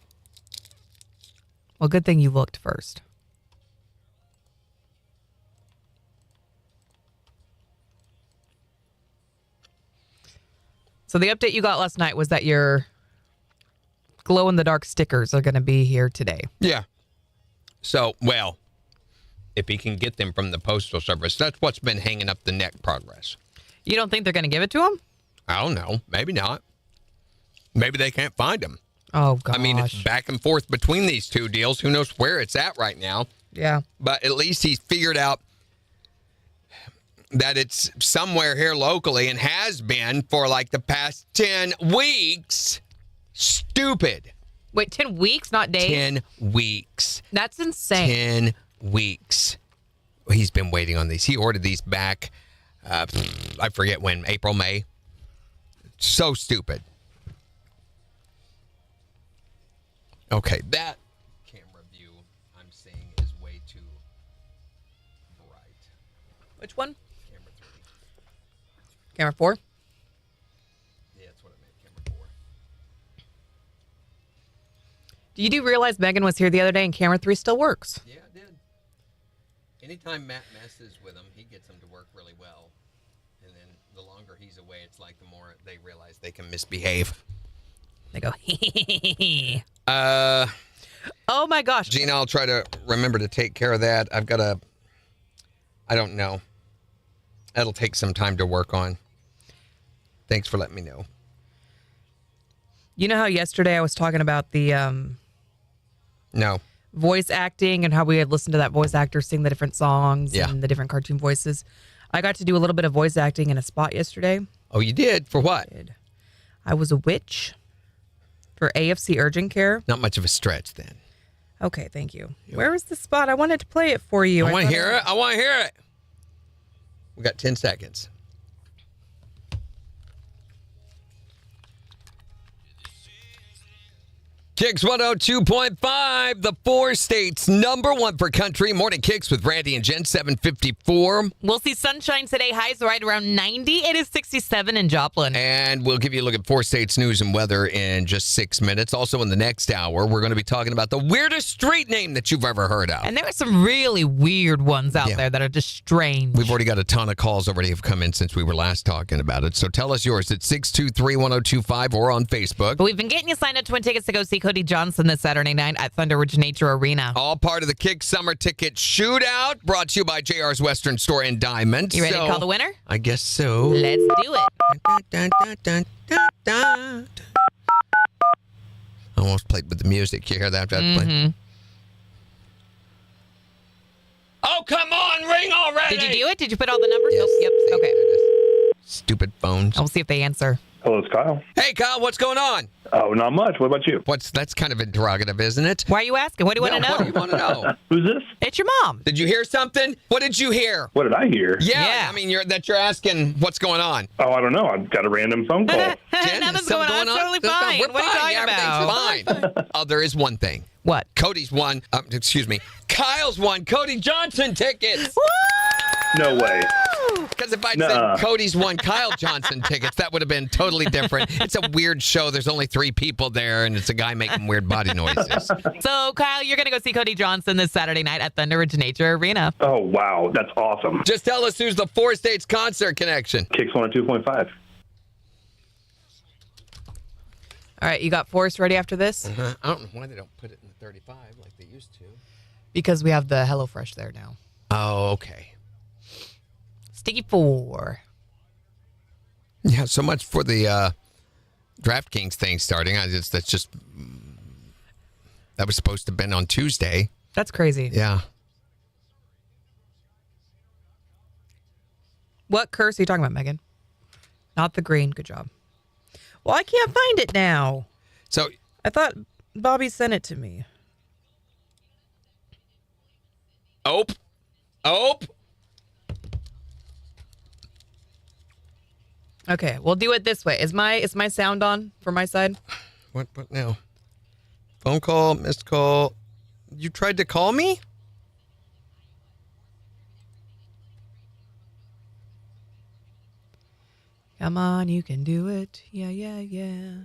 Well, good thing you looked first. So the update you got last night was that your glow-in-the-dark stickers are going to be here today. Yeah. So, well, if he can get them from the Postal Service, that's what's been hanging up the neck progress. You don't think they're going to give it to him? I don't know. Maybe not. Maybe they can't find them. Oh, gosh. I mean, it's back and forth between these two deals. Who knows where it's at right now? Yeah. But at least he's figured out that it's somewhere here locally and has been for like the past 10 weeks. Stupid. Wait, 10 weeks, not days? 10 weeks. That's insane. 10 weeks. He's been waiting on these. He ordered these back, I forget when, April, May. So stupid. Okay, that camera view I'm seeing is way too bright. Which one? Camera 3. Camera 4? Yeah, that's what I meant, camera 4. You do realize Megan was here the other day and camera 3 still works? Yeah, it did. Anytime Matt messes with him, he gets them to work really well. And then the longer he's away, it's like the more they realize they can misbehave. They go, hee. Oh my gosh. Gina, I'll try to remember to take care of that. I've got I don't know. That'll take some time to work on. Thanks for letting me know. You know how yesterday I was talking about the No. voice acting and how we had listened to that voice actor sing the different songs Yeah. and the different cartoon voices? I got to do a little bit of voice acting in a spot yesterday. Oh, you did? For what? I was a witch for AFC Urgent Care. Not much of a stretch then. Okay, thank you. Where was the spot? I wanted to play it for you. I want to hear it. I want to hear it. We got 10 seconds. KIX 102.5, the 4 states #1 for country. Morning KIX with Randy and Jen, 7:54. We'll see sunshine today. Highs right around 90. It is 67 in Joplin. And we'll give you a look at 4 states news and weather in just 6 minutes. Also in the next hour, we're going to be talking about the weirdest street name that you've ever heard of. And there are some really weird ones out there that are just strange. We've already got a ton of calls already have come in since we were last talking about it. So tell us yours at 623-1025 or on Facebook. But we've been getting you signed up to win tickets to go see Cody Johnson this Saturday night at Thunder Ridge Nature Arena. All part of the KIX Summer Ticket Shootout, brought to you by JR's Western Store in Diamond. You ready to call the winner? I guess so. Let's do it. I almost played with the music. You hear that? Oh, come on, ring already! Did you do it? Did you put all the numbers? Yes. Yep. Okay. Stupid phones. I'll see if they answer. Hello, it's Kyle. Hey, Kyle, what's going on? Oh, not much. What about you? That's kind of interrogative, isn't it? Why are you asking? What do you want to know? What do you want to know? Who's this? It's your mom. Did you hear something? What did you hear? What did I hear? Yeah. I mean, you're asking what's going on. Oh, I don't know. I've got a random phone call. Jen, Nothing's is something going on. It's totally fine. We're What are you talking Everything's fine. Oh, there is one thing. What? Cody's won. Excuse me. Kyle's won Cody Johnson tickets. No way. Because if I'd said Cody's won Kyle Johnson tickets, that would have been totally different. It's a weird show. There's only 3 people there, and it's a guy making weird body noises. So, Kyle, you're going to go see Cody Johnson this Saturday night at Thunder Ridge Nature Arena. Oh, wow. That's awesome. Just tell us who's the 4 states concert connection. KIX 102.5. All right, you got Forrest ready after this? I don't know why they don't put it in the 35 like they used to. Because we have the HelloFresh there now. Oh, okay. Sticky 4. Yeah, so much for the DraftKings thing starting. That was supposed to have been on Tuesday. That's crazy. Yeah. What curse are you talking about, Megan? Not the green. Good job. Well, I can't find it now. So I thought Bobby sent it to me. Ope. Okay, we'll do it this way. Is my sound on for my side? What now? Phone call, missed call. You tried to call me? Come on, you can do it. Yeah, yeah, yeah.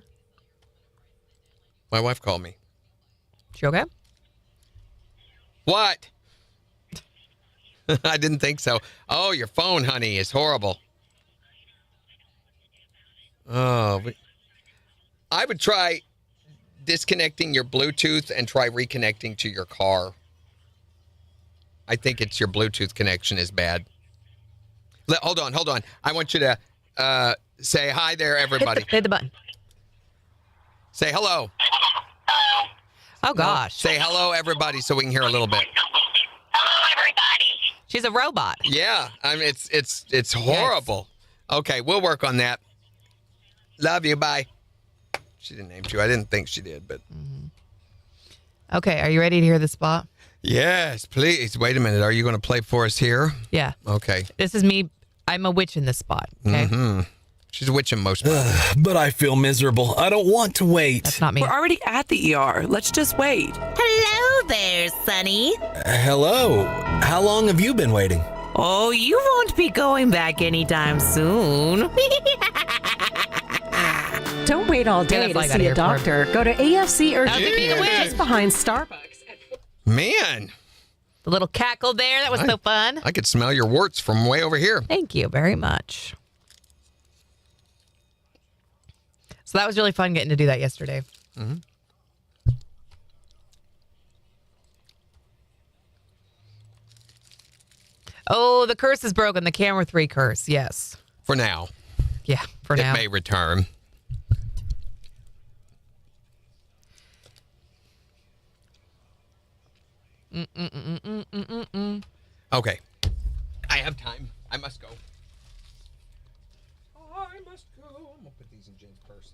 My wife called me. She okay? What? I didn't think so. Oh, your phone, honey, is horrible. Oh, I would try disconnecting your Bluetooth and try reconnecting to your car. I think it's your Bluetooth connection is bad. Hold on. I want you to say hi there, everybody. Hit the button. Say hello. Oh, gosh. Say hello, everybody, so we can hear a little bit. Hello, everybody. She's a robot. Yeah, I mean it's horrible. Okay, we'll work on that. Love you. Bye. She didn't name you. I didn't think she did, but. Okay, are you ready to hear the spot? Yes, please. Wait a minute. Are you going to play for us here? Yeah. Okay. This is me. I'm a witch in this spot. Okay. Mm-hmm. She's a witch in most. But I feel miserable. I don't want to wait. That's not me. We're already at the ER. Let's just wait. Hello there, Sonny. Hello. How long have you been waiting? Oh, you won't be going back anytime soon. Don't wait all day to see a doctor. Go to AFC or just behind Starbucks. Man. The little cackle there. That was so fun. I could smell your warts from way over here. Thank you very much. So that was really fun getting to do that yesterday. Mm-hmm. Oh, the curse is broken. The camera 3 curse. Yes. For now. Yeah, for now. It may return. Okay. I have time. I must go. I must go. I'm going to put these in Jen's purse.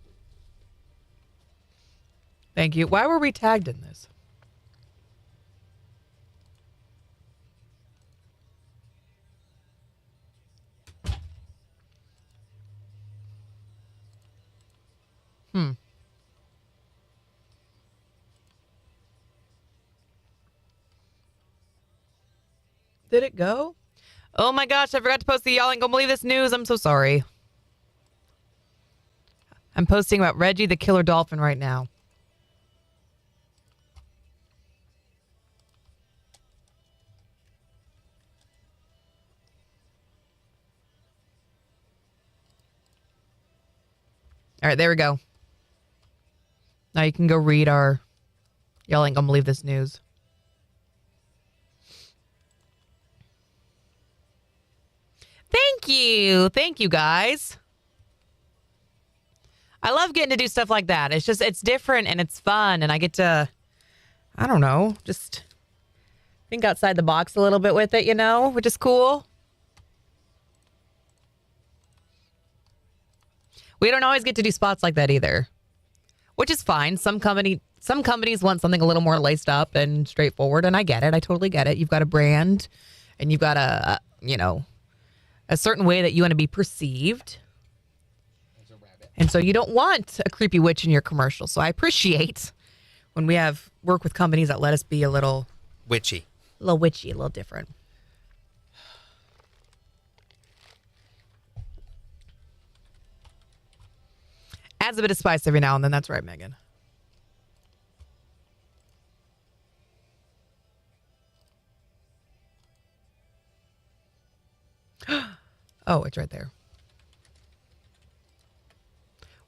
Thank you. Why were we tagged in this? Did it go? Oh my gosh, I forgot to post the y'all ain't gonna believe this news. I'm so sorry. I'm posting about Reggie the killer dolphin right now. All right, there we go. Now you can go read our y'all ain't gonna believe this news. Thank you. Thank you, guys. I love getting to do stuff like that. It's different and it's fun. And I get to, I don't know, just think outside the box a little bit with it, which is cool. We don't always get to do spots like that either, which is fine. Some companies want something a little more laced up and straightforward. And I get it. I totally get it. You've got a brand and you've got a certain way that you want to be perceived. And so you don't want a creepy witch in your commercial. So I appreciate when we work with companies that let us be a little witchy, a little different. Adds a bit of spice every now and then. That's right, Megan. Oh, it's right there.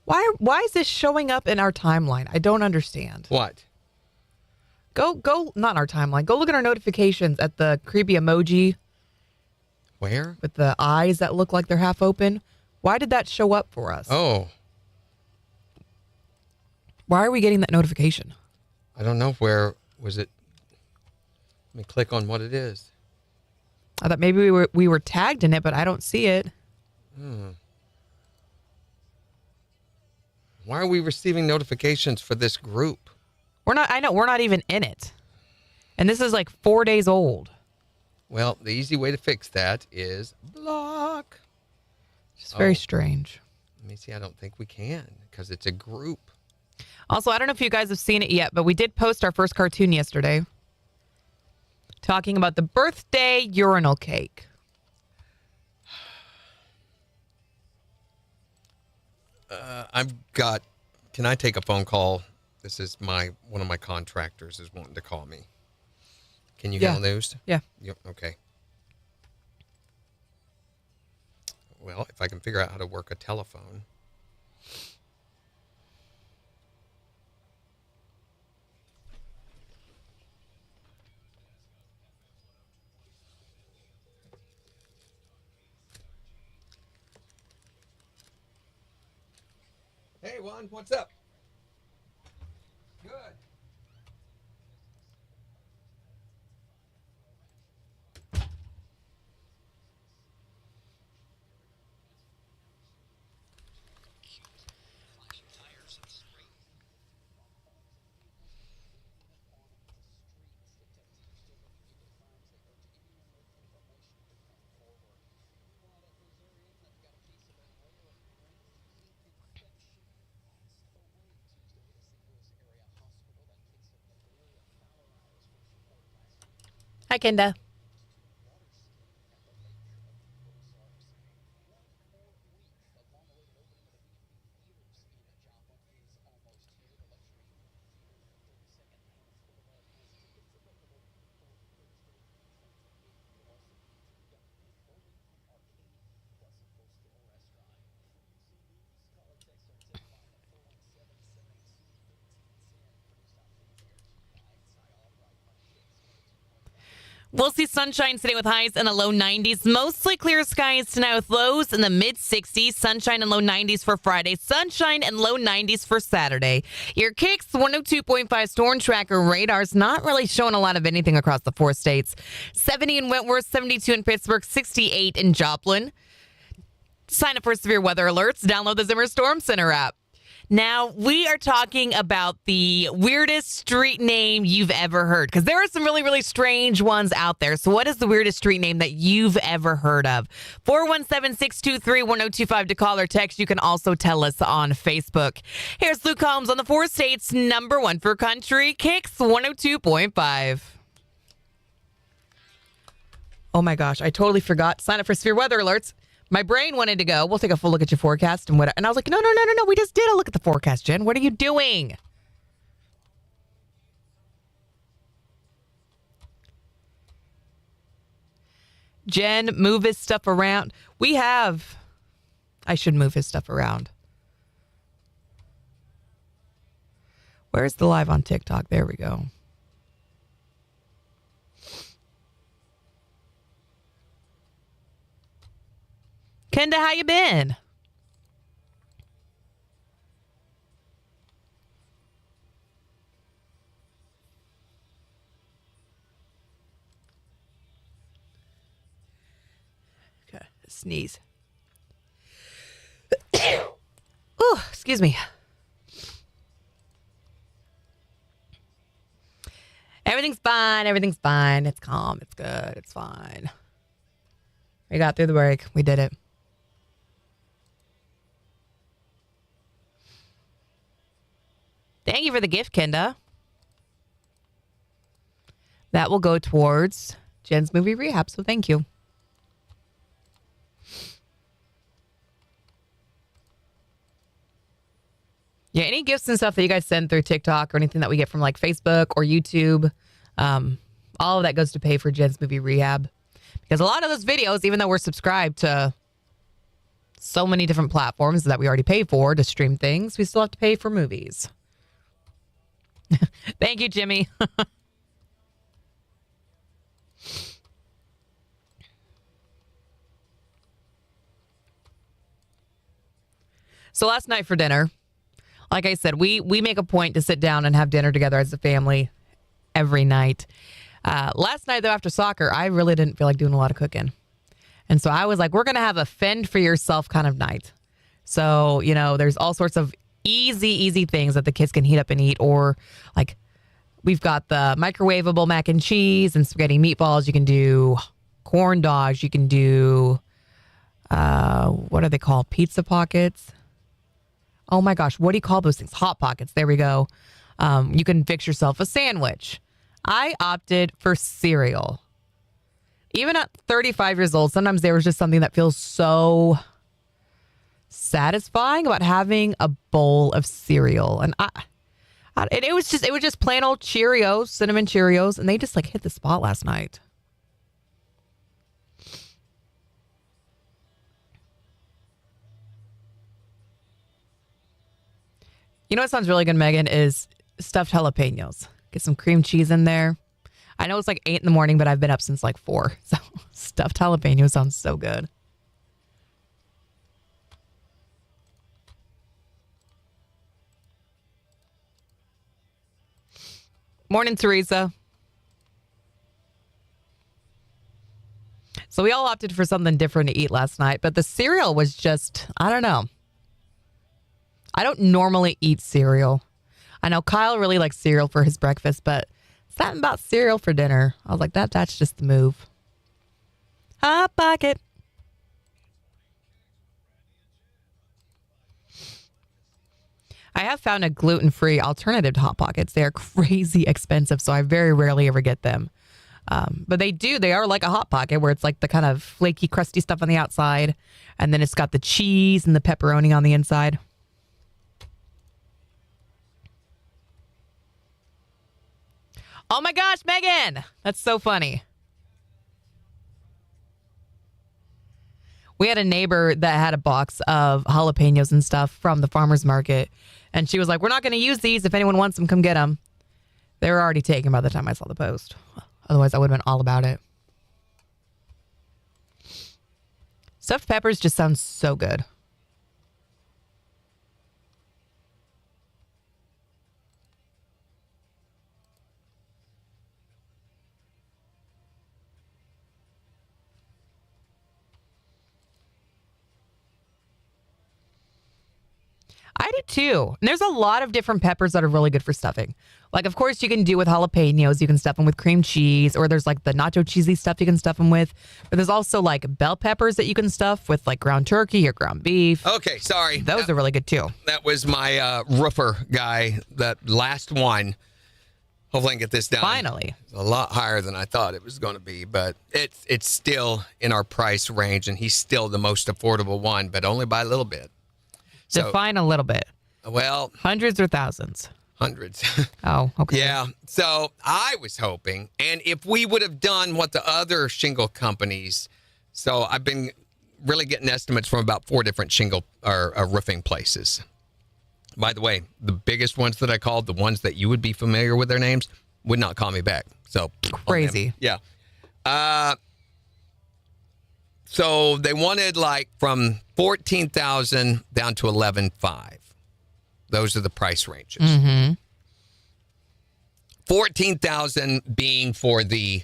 Why is this showing up in our timeline? I don't understand. What? Go, not in our timeline. Go look at our notifications at the creepy emoji. Where? With the eyes that look like they're half open. Why did that show up for us? Oh. Why are we getting that notification? I don't know. Where was it? Let me click on what it is. I thought maybe we were tagged in it, but I don't see it. Why are we receiving notifications for this group? We're not even in it. And this is like 4 days old. Well, the easy way to fix that is block. It's very strange. Let me see. I don't think we can because it's a group. Also, I don't know if you guys have seen it yet, but we did post our first cartoon yesterday talking about the birthday urinal cake. Can I take a phone call? This is one of my contractors is wanting to call me. Can you handle news? Yeah. Okay. Well, if I can figure out how to work a telephone. Hey, Juan, what's up? Good. Hi, Kenda. We'll see sunshine today with highs in the low 90s. Mostly clear skies tonight with lows in the mid 60s. Sunshine and low 90s for Friday. Sunshine and low 90s for Saturday. Your KIX 102.5 storm tracker radar's not really showing a lot of anything across the 4 states. 70 in Wentworth, 72 in Pittsburgh, 68 in Joplin. Sign up for severe weather alerts. Download the Zimmer Storm Center app. Now, we are talking about the weirdest street name you've ever heard, because there are some really, really strange ones out there. So what is the weirdest street name that you've ever heard of? 417-623-1025 to call or text. You can also tell us on Facebook. Here's Luke Combs on the 4 states #1 for country, KIX 102.5. Oh my gosh, I totally forgot to sign up for severe weather alerts. My brain wanted to go, we'll take a full look at your forecast and I was like, no. We just did a look at the forecast, Jen. What are you doing? Jen, move his stuff around. I should move his stuff around. Where's the live on TikTok? There we go. Kenda, how you been? Okay, sneeze. Ooh, excuse me. Everything's fine. Everything's fine. It's calm. It's good. It's fine. We got through the break. We did it. Thank you for the gift, Kenda. That will go towards Jen's movie rehab, so thank you. Yeah, any gifts and stuff that you guys send through TikTok or anything that we get from like Facebook or YouTube, all of that goes to pay for Jen's movie rehab. Because a lot of those videos, even though we're subscribed to so many different platforms that we already pay for to stream things, we still have to pay for movies. Thank you, Jimmy. So last night for dinner, like I said, we make a point to sit down and have dinner together as a family every night. Last night, though, after soccer, I really didn't feel like doing a lot of cooking. And so I was like, we're going to have a fend for yourself kind of night. So, there's all sorts of easy things that the kids can heat up and eat, or like we've got the microwavable mac and cheese and spaghetti meatballs. You can do corn dogs. You can do, what are they called? Pizza pockets. Oh my gosh. What do you call those things? Hot pockets. There we go. You can fix yourself a sandwich. I opted for cereal. Even at 35 years old, sometimes there was just something that feels so satisfying about having a bowl of cereal. And it was just plain old Cheerios, cinnamon Cheerios, and they just like hit the spot last night. You know what sounds really good, Megan, is stuffed jalapenos. Get some cream cheese in there. I know it's like 8 in the morning, but I've been up since like 4. So stuffed jalapeno sounds so good. Morning, Teresa. So we all opted for something different to eat last night, but the cereal was just, I don't know. I don't normally eat cereal. I know Kyle really likes cereal for his breakfast, but something about cereal for dinner. I was like, that's just the move. Hot Pocket. I have found a gluten-free alternative to Hot Pockets. They are crazy expensive, so I very rarely ever get them. But they are like a Hot Pocket where it's like the kind of flaky, crusty stuff on the outside, and then it's got the cheese and the pepperoni on the inside. Oh my gosh, Megan! That's so funny. We had a neighbor that had a box of jalapenos and stuff from the farmer's market. And she was like, we're not going to use these. If anyone wants them, come get them. They were already taken by the time I saw the post. Otherwise, I would have been all about it. Stuffed peppers just sounds so good. I do too. And there's a lot of different peppers that are really good for stuffing. Like, of course, you can do with jalapenos. You can stuff them with cream cheese, or there's like the nacho cheesy stuff you can stuff them with. But there's also like bell peppers that you can stuff with like ground turkey or ground beef. Okay, sorry. Those are really good too. That was my roofer guy, that last one. Hopefully I can get this down. Finally. It's a lot higher than I thought it was going to be, but it's still in our price range, and he's still the most affordable one, but only by a little bit. Define a little bit. Well, hundreds or thousands? Hundreds. Oh, okay. Yeah. So I was hoping, and if we would have done what the other shingle companies, so I've been really getting estimates from about 4 different shingle or roofing places. By the way, the biggest ones that I called, the ones that you would be familiar with their names, would not call me back. So crazy. Yeah. So they wanted like from 14,000 down to 11,500. Those are the price ranges. Mm-hmm. 14,000 being for the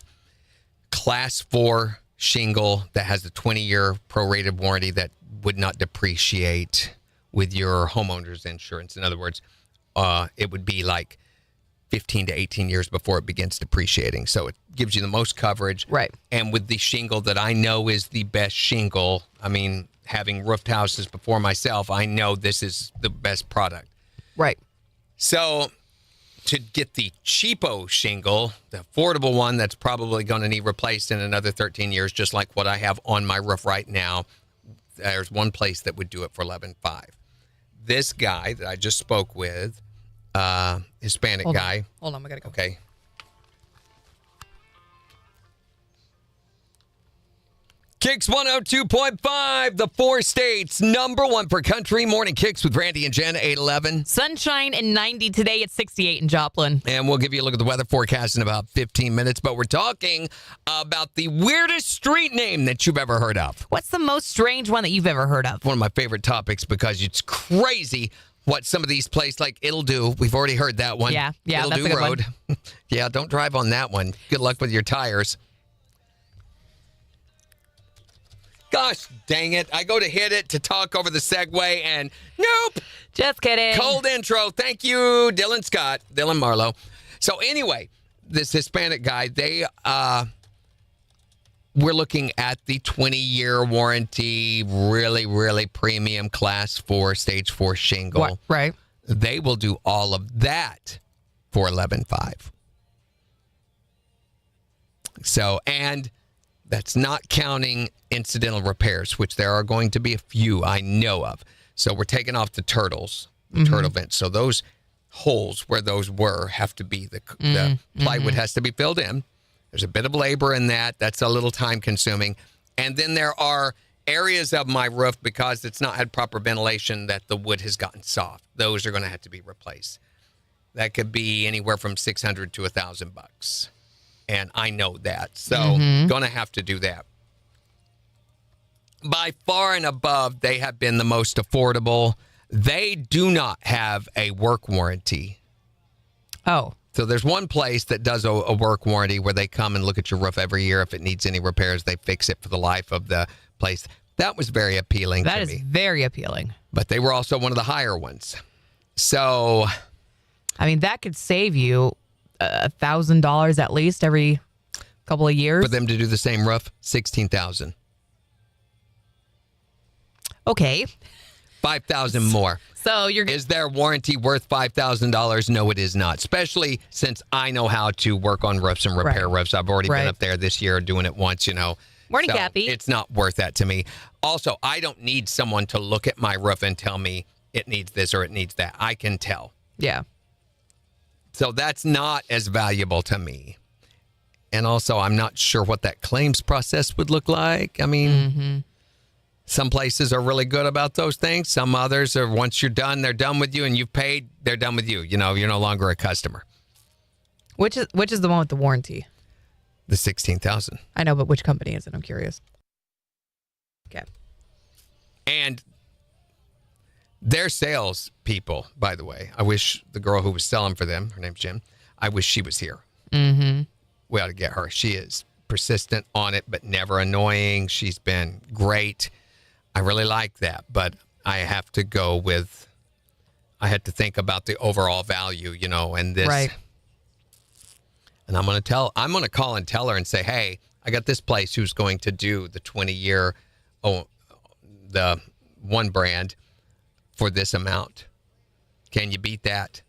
class 4 shingle that has the 20-year prorated warranty that would not depreciate with your homeowner's insurance. In other words, it would be like 15 to 18 years before it begins depreciating. So it gives you the most coverage. Right. And with the shingle that I know is the best shingle, I mean, having roofed houses before myself, I know this is the best product. Right. So to get the cheapo shingle, the affordable one that's probably going to need replaced in another 13 years, just like what I have on my roof right now, there's one place that would do it for 11,500. This guy that I just spoke with, Hispanic guy. Hold on, I gotta go. Okay. KIX 102.5, the 4 states, #1 for country. Morning KIX with Randy and Jen, 8:11. Sunshine and 90 today at 68 in Joplin. And we'll give you a look at the weather forecast in about 15 minutes. But we're talking about the weirdest street name that you've ever heard of. What's the most strange one that you've ever heard of? One of my favorite topics because it's crazy what some of these places like It'll Do. We've already heard that one. Yeah, It'll that's Do a good Road. one. Yeah, don't drive on that one. Good luck with your tires. Gosh dang it. I go to hit it to talk over the segue and nope. Just kidding. Cold intro. Thank you, Dylan Marlowe. So anyway, this Hispanic guy, we're looking at the 20-year warranty, really, really premium class 4, stage 4 shingle. What? Right. They will do all of that for 11,500. So, and that's not counting incidental repairs, which there are going to be a few I know of. So we're taking off the turtles, the turtle vents. So those holes where those were have to be, the plywood has to be filled in. There's a bit of labor in that. That's a little time consuming. And then there are areas of my roof, because it's not had proper ventilation, that the wood has gotten soft. Those are going to have to be replaced. That could be anywhere from $600 to $1,000. And I know that. So going to have to do that. By far and above, they have been the most affordable. They do not have a work warranty. Oh. So there's one place that does a work warranty where they come and look at your roof every year. If it needs any repairs, they fix it for the life of the place. That was very appealing to me. That is very appealing. But they were also one of the higher ones. So, I mean, that could save you $1,000 at least every couple of years. for them to do the same roof, $16,000. Okay. $5,000 more. So Is their warranty worth $5,000? No, it is not. Especially since I know how to work on roofs and repair roofs. I've already been up there this year doing it once, Morning, so Kathy. It's not worth that to me. Also, I don't need someone to look at my roof and tell me it needs this or it needs that. I can tell. Yeah. So that's not as valuable to me. And also, I'm not sure what that claims process would look like. I mean, some places are really good about those things. Some others are, once you're done, they're done with you, and you've paid, they're done with you. You're no longer a customer. Which is the one with the warranty? The $16,000. I know, but which company is it? I'm curious. Okay. And their sales people, by the way, I wish the girl who was selling for them, her name's Jim, I wish she was here. We ought to get her. She is persistent on it, but never annoying. She's been great. I really like that, but I have to go with, I had to think about the overall value, and this. Right. And I'm going to call and tell her and say, hey, I got this place who's going to do the 20-year, the one brand for this amount. Can you beat that?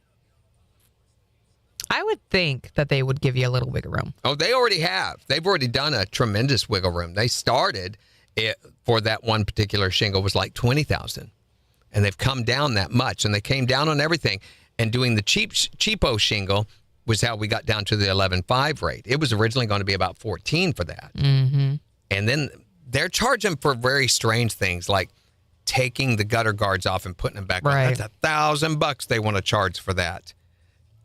I would think that they would give you a little wiggle room. Oh, they already have. They've already done a tremendous wiggle room. They started it for that one particular shingle was like $20,000, and they've come down that much, and they came down on everything. And doing the cheapo shingle was how we got down to the 11.5 rate. It was originally going to be about 14 for that. And then they're charging for very strange things like taking the gutter guards off and putting them back on. That's $1,000 they want to charge for that.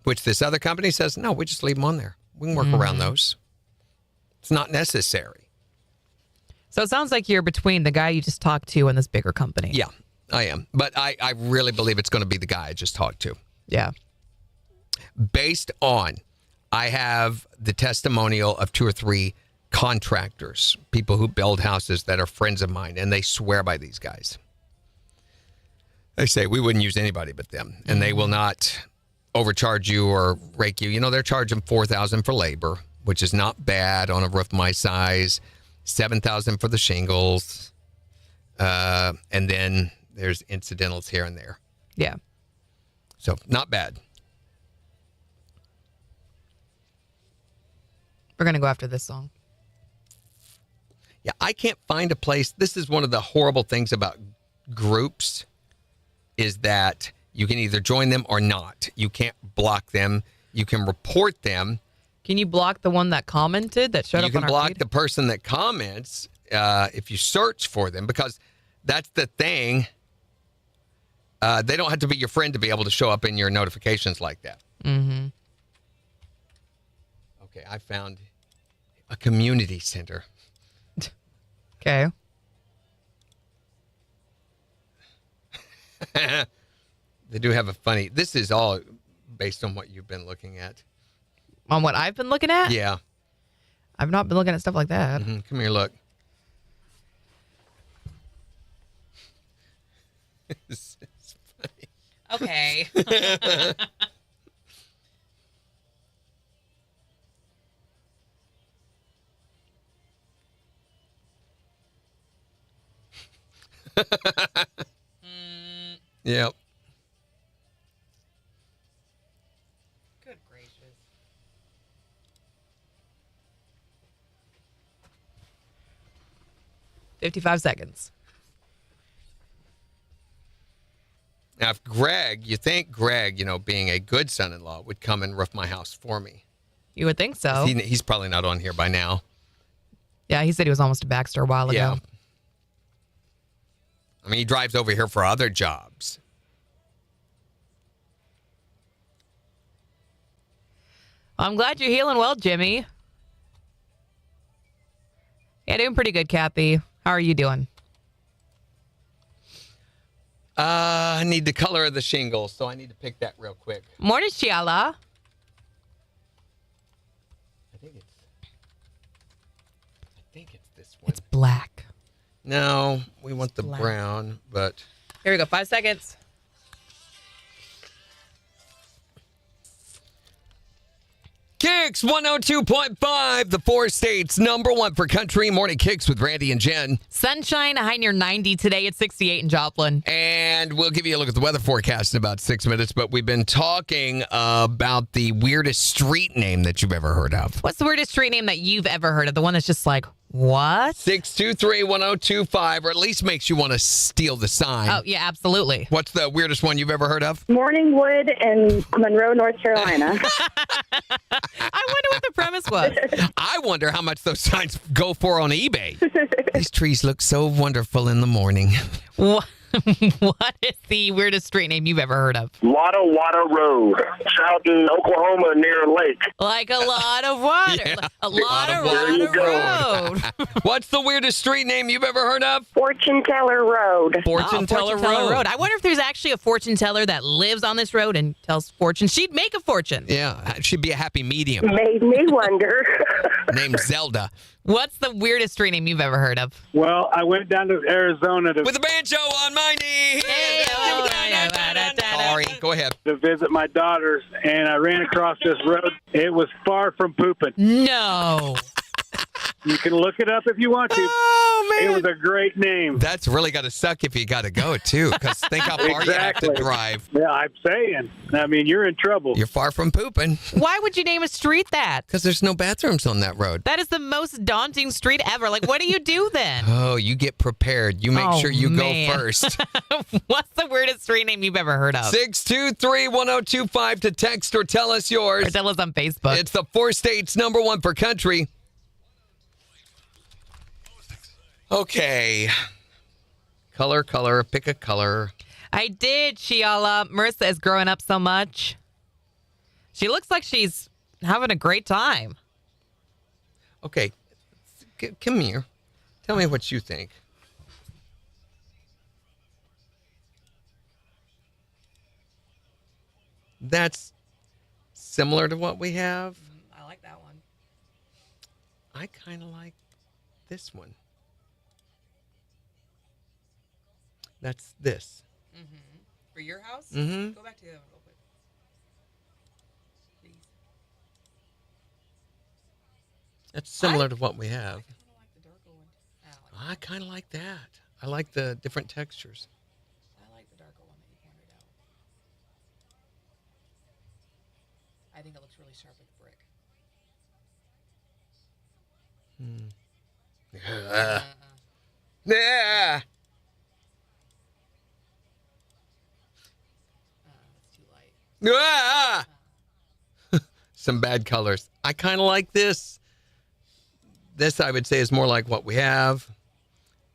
Which this other company says, no, we just leave them on there. We can work around those. It's not necessary. So it sounds like you're between the guy you just talked to and this bigger company. Yeah, I am. But I really believe it's going to be the guy I just talked to. Yeah. Based on, I have the testimonial of 2 or 3 contractors, people who build houses that are friends of mine, and they swear by these guys. They say, we wouldn't use anybody but them, and they will not overcharge you or rake you. They're charging $4,000 for labor, which is not bad on a roof my size, $7,000 for the shingles, and then there's incidentals here and there. Yeah. So not bad. We're going to go after this song. Yeah, I can't find a place. This is one of the horrible things about groups is that you can either join them or not. You can't block them. You can report them. Can you block the one that commented that showed up on our feed? You can block the person that comments if you search for them, because that's the thing. They don't have to be your friend to be able to show up in your notifications like that. Okay, I found a community center. Okay. They do have a funny, this is all based on what you've been looking at. On what I've been looking at? Yeah. I've not been looking at stuff like that. Come here, look. It's funny. Okay. Yep. Good gracious. $55 seconds. Now, if Greg, you think Greg, being a good son-in-law, would come and roof my house for me. You would think so. He's probably not on here by now. Yeah, he said he was almost a Baxter a while ago. I mean, he drives over here for other jobs. I'm glad you're healing well, Jimmy. Yeah, doing pretty good, Kathy. How are you doing? I need the color of the shingles, so I need to pick that real quick. Morning, Shiala. I think it's this one. It's black. No, we want the brown, but... Here we go, 5 seconds. KIX 102.5, the 4 states #1 for country. Morning KIX with Randy and Jen. Sunshine, a high near 90 today. It's 68 in Joplin. And we'll give you a look at the weather forecast in about 6 minutes, but we've been talking about the weirdest street name that you've ever heard of. What's the weirdest street name that you've ever heard of? The one that's just like, what? 623-1025, or at least makes you want to steal the sign. Oh, yeah, absolutely. What's the weirdest one you've ever heard of? Morningwood in Monroe, North Carolina. I wonder what the premise was. I wonder how much those signs go for on eBay. These trees look so wonderful in the morning. What is the weirdest street name you've ever heard of? Wada Wada Road, out in Oklahoma near a lake. Like a lot of water. Yeah. A lot of There you road. What's the weirdest street name you've ever heard of? Fortune Teller Road. Fortune Teller Road. I wonder if there's actually a fortune teller that lives on this road and tells fortunes. She'd make a fortune. Yeah, she'd be a happy medium. Made me wonder. Named Zelda. What's the weirdest street name you've ever heard of? Well, I went down to Arizona With a banjo on my knee. Sorry, go ahead. to visit my daughters, and I ran across this road. It was far from pooping. No. You can look it up if you want to. Oh, man. It was a great name. That's really got to suck if you got to go, too, because think how far you have to Exactly. drive. Yeah, I'm saying. I mean, you're in trouble. You're far from pooping Why would you name a street that? because there's no bathrooms on that road. That is the most daunting street ever. Like, what do you do then? Oh, you get prepared. You make Oh, sure you man. go first. What's the weirdest street name you've ever heard of? 623-1025 to text or tell us yours. Or tell us on Facebook. It's the 4 states #1 for country. Okay. Color, pick a color. I did, Shiala. Marissa is growing up so much. She looks like she's having a great time. Okay. Come here. Tell me what you think. That's similar to what we have. I like that one. I kind of like this one. That's this. For your house? Mhm. Go back to the other one real quick. Please. That's similar to what we have. I kind of like the darker one. I kind of like that. I like the different textures. I like the darker one that you pointed out. I think it looks really sharp with the brick. Yeah. That's too light. Ah! Some bad colors. I kind of like this. This, I would say, is more like what we have.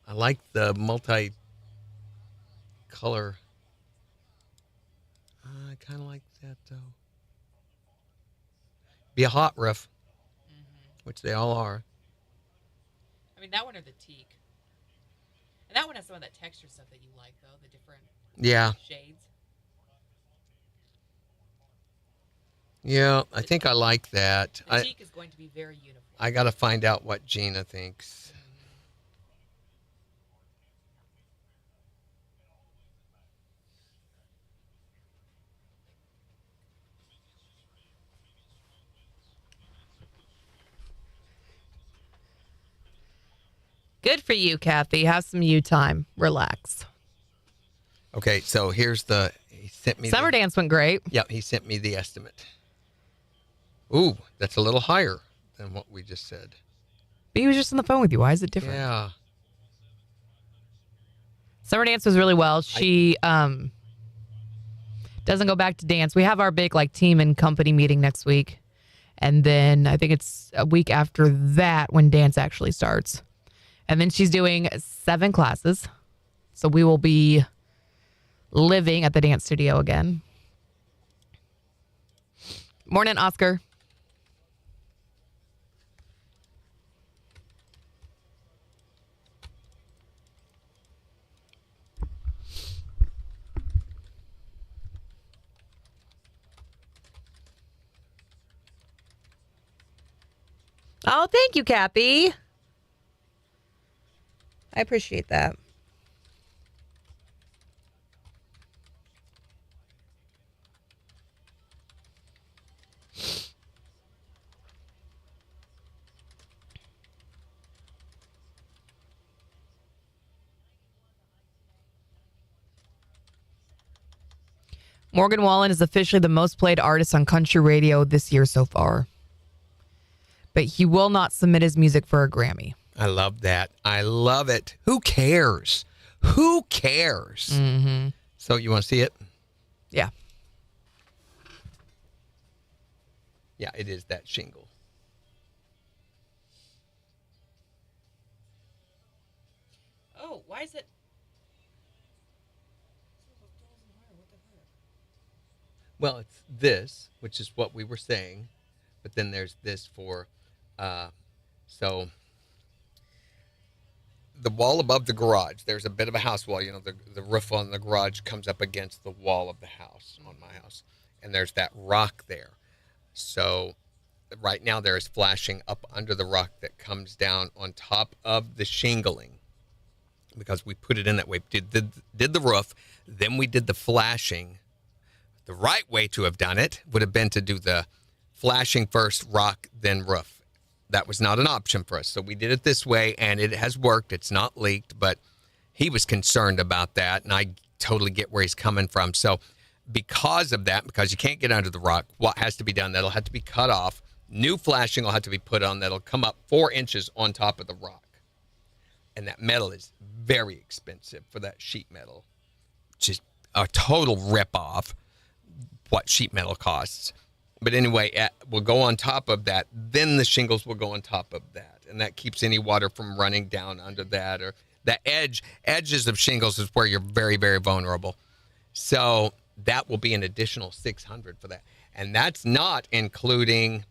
I like the multi-color. I kind of like that, though. Be a hot roof, which they all are. I mean, that one or the teak. And that one has some of that texture stuff that you like, though, the different Yeah. shades. Yeah, I think I like that. The teak is going to be very uniform. I got to find out what Gina thinks. Good for you, Kathy. Have some you time. Relax. Okay, so here's he sent me Summer dance went great. Yep, he sent me the estimate. Ooh, that's a little higher than what we just said. But he was just on the phone with you. Why is it different? Yeah. Summer dance was really well. She Doesn't go back to dance. We have our big team and company meeting next week. And then I think it's a week after that when dance actually starts. And then she's doing 7 classes. So we will be living at the dance studio again. Morning, Oscar. Oh, thank you, Kathy. I appreciate that. Morgan Wallen is officially the most played artist on country radio this year so far. But he will not submit his music for a Grammy. I love that. I love it. Who cares? Who cares? Mm-hmm. So you want to see it? Yeah. Yeah, it is that shingle. Oh, why is it? Well, it's this, which is what we were saying, but then there's this for, so the wall above the garage, there's a bit of a house wall, the roof on the garage comes up against the wall of the house, on my house, and there's that rock there. So right now there is flashing up under the rock that comes down on top of the shingling, because we put it in that way, did the roof, then we did the flashing. The right way to have done it would have been to do the flashing first, rock, then roof. That was not an option for us. So we did it this way, and it has worked. It's not leaked, but he was concerned about that, and I totally get where he's coming from. So because of that, because you can't get under the rock, what has to be done? That'll have to be cut off. New flashing will have to be put on. That'll come up 4 inches on top of the rock. And that metal is very expensive for that sheet metal. Just a total rip-off. What sheet metal costs. But anyway, we'll go on top of that. Then the shingles will go on top of that. And that keeps any water from running down under that. Or the edges of shingles is where you're very, very vulnerable. So that will be an additional $600 for that. And that's not including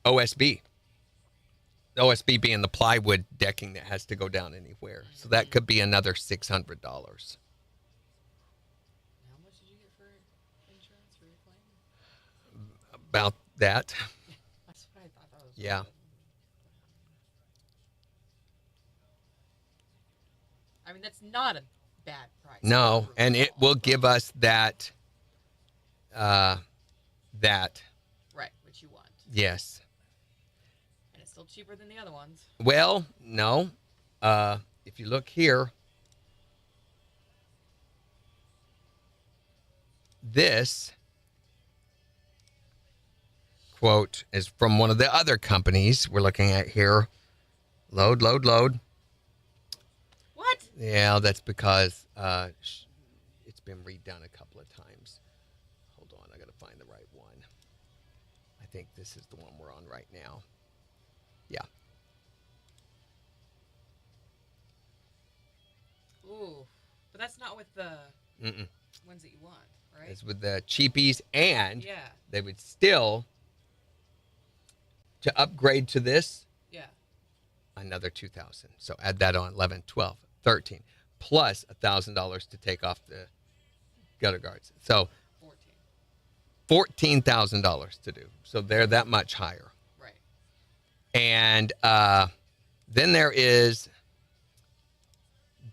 OSB. OSB being the plywood decking that has to go down anywhere. So that could be another $600. About that. That's what I thought. That was yeah. I mean, that's not a bad price. No, and it will give us that. Right, which you want. Yes. And it's still cheaper than the other ones. Well, no. If you look here, this quote is from one of the other companies we're looking at here. Load. What? Yeah, that's because it's been redone a couple of times. Hold on, I got to find the right one. I think this is the one we're on right now. Yeah. Ooh, but that's not with the ones that you want, right? It's with the cheapies, and yeah, they would still, to upgrade to this, yeah, another $2,000. So add that on, 11, 12, 13, plus $1,000 to take off the gutter guards. So $14,000 to do. So they're that much higher. Right. And then there is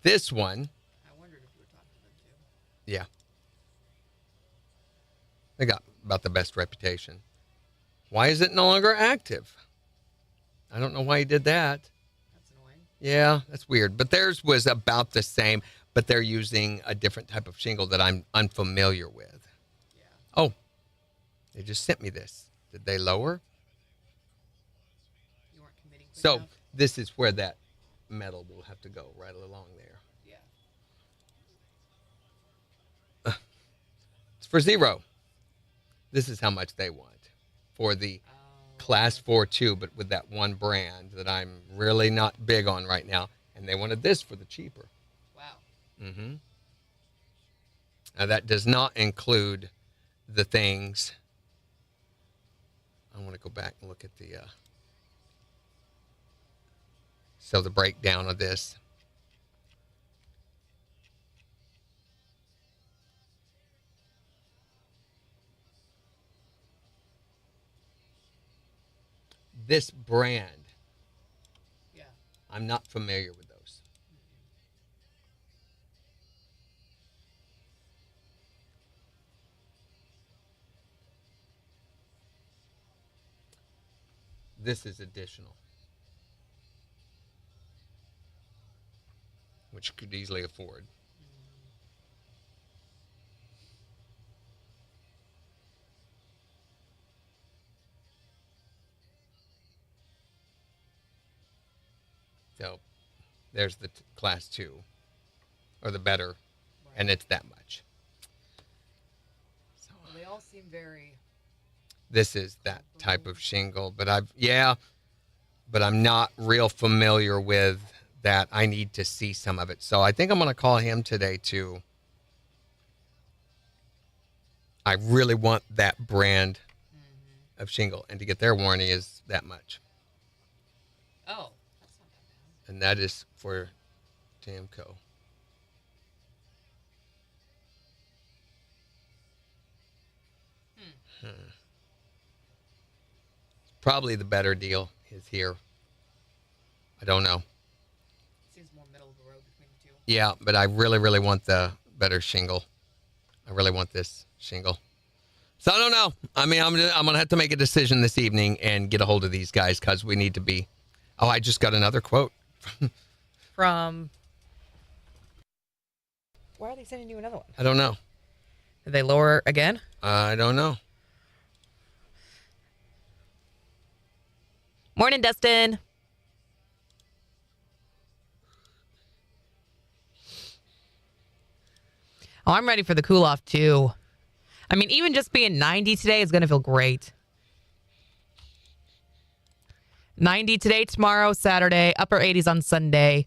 this one. I wondered if you were talking to them too. Yeah. They got about the best reputation. Why is it no longer active? I don't know why he did that. That's annoying. Yeah, that's weird. But theirs was about the same, but they're using a different type of shingle that I'm unfamiliar with. Yeah. Oh, they just sent me this. Did they lower? You weren't committing quick So enough? this is where that metal will have to go, right along there. Yeah. It's for 0. This is how much they want for the Class 4-2, but with that one brand that I'm really not big on right now. And they wanted this for the cheaper. Wow. Mm-hmm. Now, that does not include the things. I want to go back and look at the so the breakdown of this. This brand, yeah, I'm not familiar with those. This is additional, which you could easily afford. So there's the Class 2, or the better, right. And it's that much. So well, they all seem very. This is that type of shingle, but but I'm not real familiar with that. I need to see some of it. So I think I'm going to call him today too. I really want that brand of shingle, and to get their warranty is that much. Oh. And that is for Tamco. Probably the better deal is here. I don't know. Seems more middle of the road between the two. Yeah, but I really, really want the better shingle. I really want this shingle. So I don't know. I mean, I'm going to have to make a decision this evening and get a hold of these guys because we need to be. Oh, I just got another quote. From. Why are they sending you another one? I don't know. Did they lower again? I don't know. Morning, Dustin. Oh, I'm ready for the cool off too. I mean, even just being 90 today is going to feel great. 90 today, tomorrow, Saturday, upper 80s on Sunday,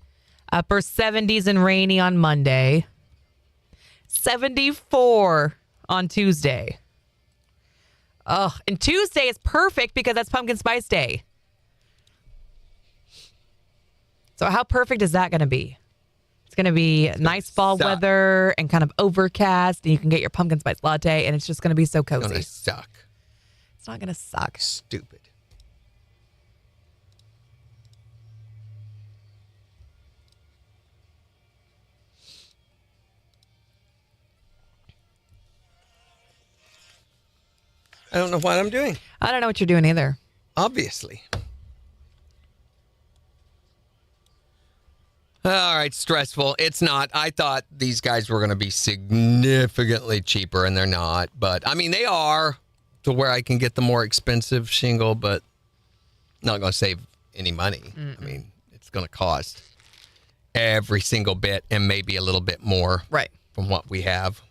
upper 70s and rainy on Monday, 74 on Tuesday. Oh, and Tuesday is perfect because that's Pumpkin Spice Day. So how perfect is that going to be? It's going to be nice fall weather and kind of overcast, and you can get your pumpkin spice latte, and it's just going to be so cozy. It's going to suck. It's not going to suck. Stupid. I don't know what I'm doing. I don't know what you're doing either. Obviously. All right, stressful. It's not. I thought these guys were going to be significantly cheaper, and they're not. But, I mean, they are to where I can get the more expensive shingle, but not going to save any money. I mean, it's going to cost every single bit and maybe a little bit more right from what we have.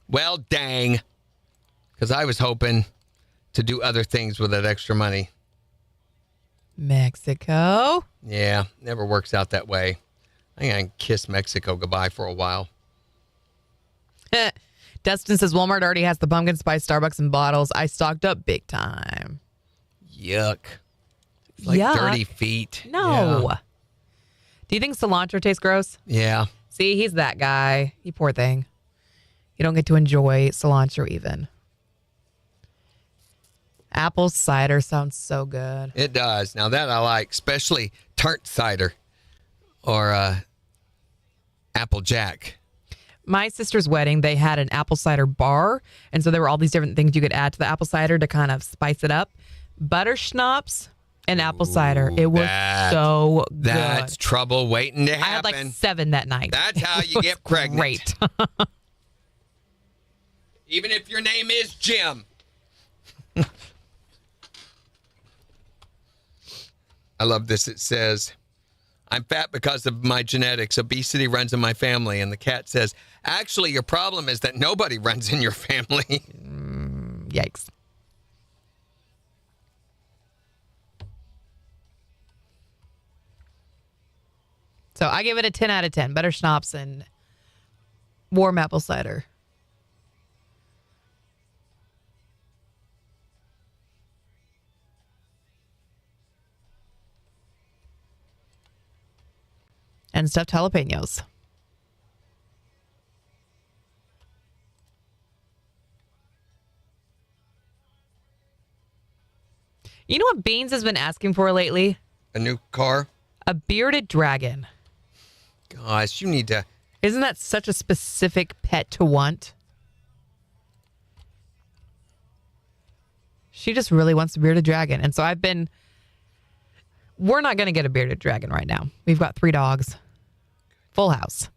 Well, dang. Because I was hoping to do other things with that extra money. Mexico. Yeah, never works out that way. I think I can kiss Mexico goodbye for a while. Dustin says Walmart already has the pumpkin spice Starbucks in bottles. I stocked up big time. Yuck. It's like Yuck. dirty feet. No. Yeah. Do you think cilantro tastes gross? Yeah. See, he's that guy. You poor thing. You don't get to enjoy cilantro even. Apple cider sounds so good. It does. Now that I like, especially tart cider or apple jack. My sister's wedding, they had an apple cider bar. And so there were all these different things you could add to the apple cider to kind of spice it up. Butter schnapps and apple cider. It was so good. That's trouble waiting to happen. I had like 7 that night. That's how you get pregnant. Great. Even if your name is Jim. I love this. It says, I'm fat because of my genetics. Obesity runs in my family. And the cat says, actually, your problem is that nobody runs in your family. Yikes. So I give it a 10 out of 10. Better schnapps and warm apple cider. And stuffed jalapenos. You know what Beans has been asking for lately? A new car? A bearded dragon. Gosh, you need to... Isn't that such a specific pet to want? She just really wants a bearded dragon. And so I've been... We're not going to get a bearded dragon right now. We've got 3 dogs. Full house.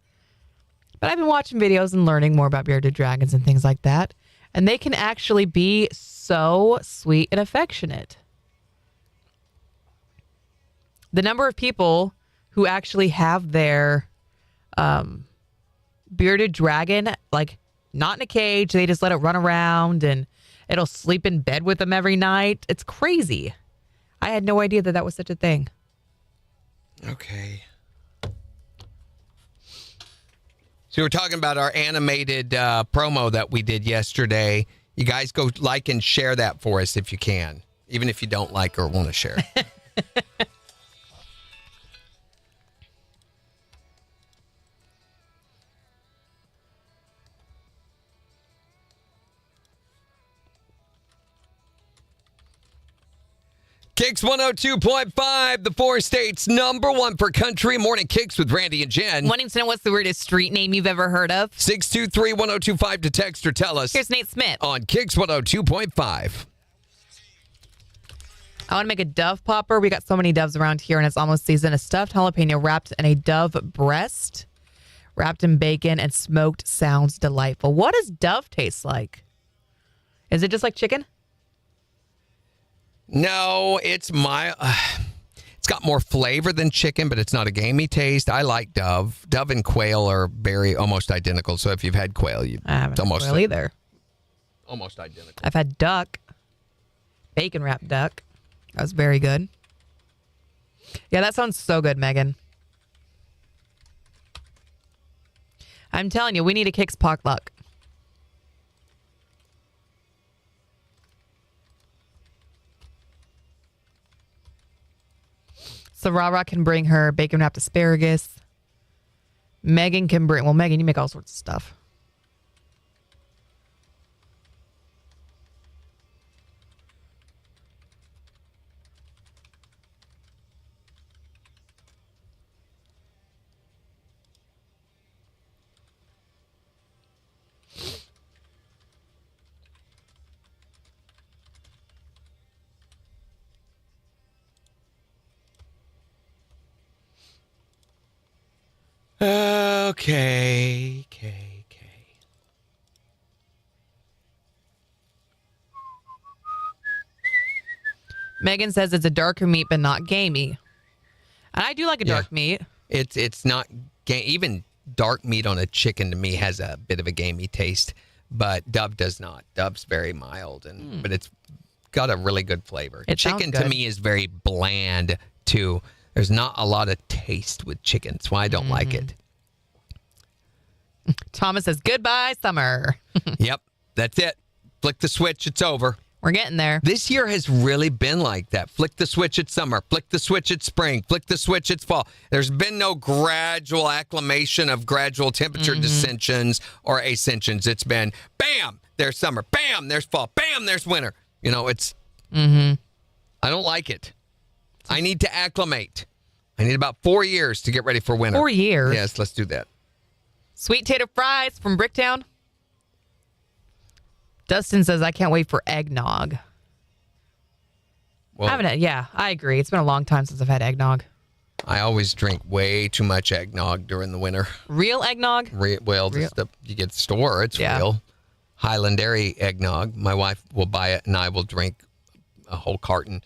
But I've been watching videos and learning more about bearded dragons and things like that. And they can actually be so sweet and affectionate. The number of people who actually have their bearded dragon, like not in a cage, they just let it run around and it'll sleep in bed with them every night. It's crazy. I had no idea that was such a thing. Okay. So we're talking about our animated promo that we did yesterday. You guys go like and share that for us if you can, even if you don't like or want to share. KIX 102.5, the 4 states number 1 for country. Morning KIX with Randy and Jen. Wanting to know what's the weirdest street name you've ever heard of? 623-1025 to text or tell us. Here's Nate Smith. On KIX 102.5. I want to make a dove popper. We got so many doves around here, and it's almost season. A stuffed jalapeno wrapped in a dove breast, wrapped in bacon and smoked. Sounds delightful. What does dove taste like? Is it just like chicken? No, it's it's got more flavor than chicken, but it's not a gamey taste. I like dove. Dove and quail are almost identical. So if you've had quail, I haven't had quail either. Almost identical. I've had duck, bacon wrapped duck. That was very good. Yeah, that sounds so good, Megan. I'm telling you, we need a KIX potluck. So Rara can bring her bacon wrapped asparagus. Megan can bring, Megan, you make all sorts of stuff. Okay. Megan says it's a darker meat, but not gamey. And I do like a dark meat. It's not even dark meat on a chicken to me has a bit of a gamey taste, but dove does not. Dove's very mild, but it's got a really good flavor. Chicken to me is very bland too. There's not a lot of taste with chicken. That's why I don't like it. Thomas says, goodbye, summer. Yep, that's it. Flick the switch, it's over. We're getting there. This year has really been like that. Flick the switch at summer. Flick the switch at spring. Flick the switch at fall. There's been no gradual acclimation of gradual temperature descensions or ascensions. It's been, bam, there's summer. Bam, there's fall. Bam, there's winter. You know, it's, I don't like it. I need to acclimate. I need about 4 years to get ready for winter. 4 years? Yes, let's do that. Sweet tater fries from Bricktown. Dustin says, I can't wait for eggnog. Well, I haven't had, I agree. It's been a long time since I've had eggnog. I always drink way too much eggnog during the winter. Real eggnog? You get at the store. It's real. Highland Dairy eggnog. My wife will buy it, and I will drink a whole carton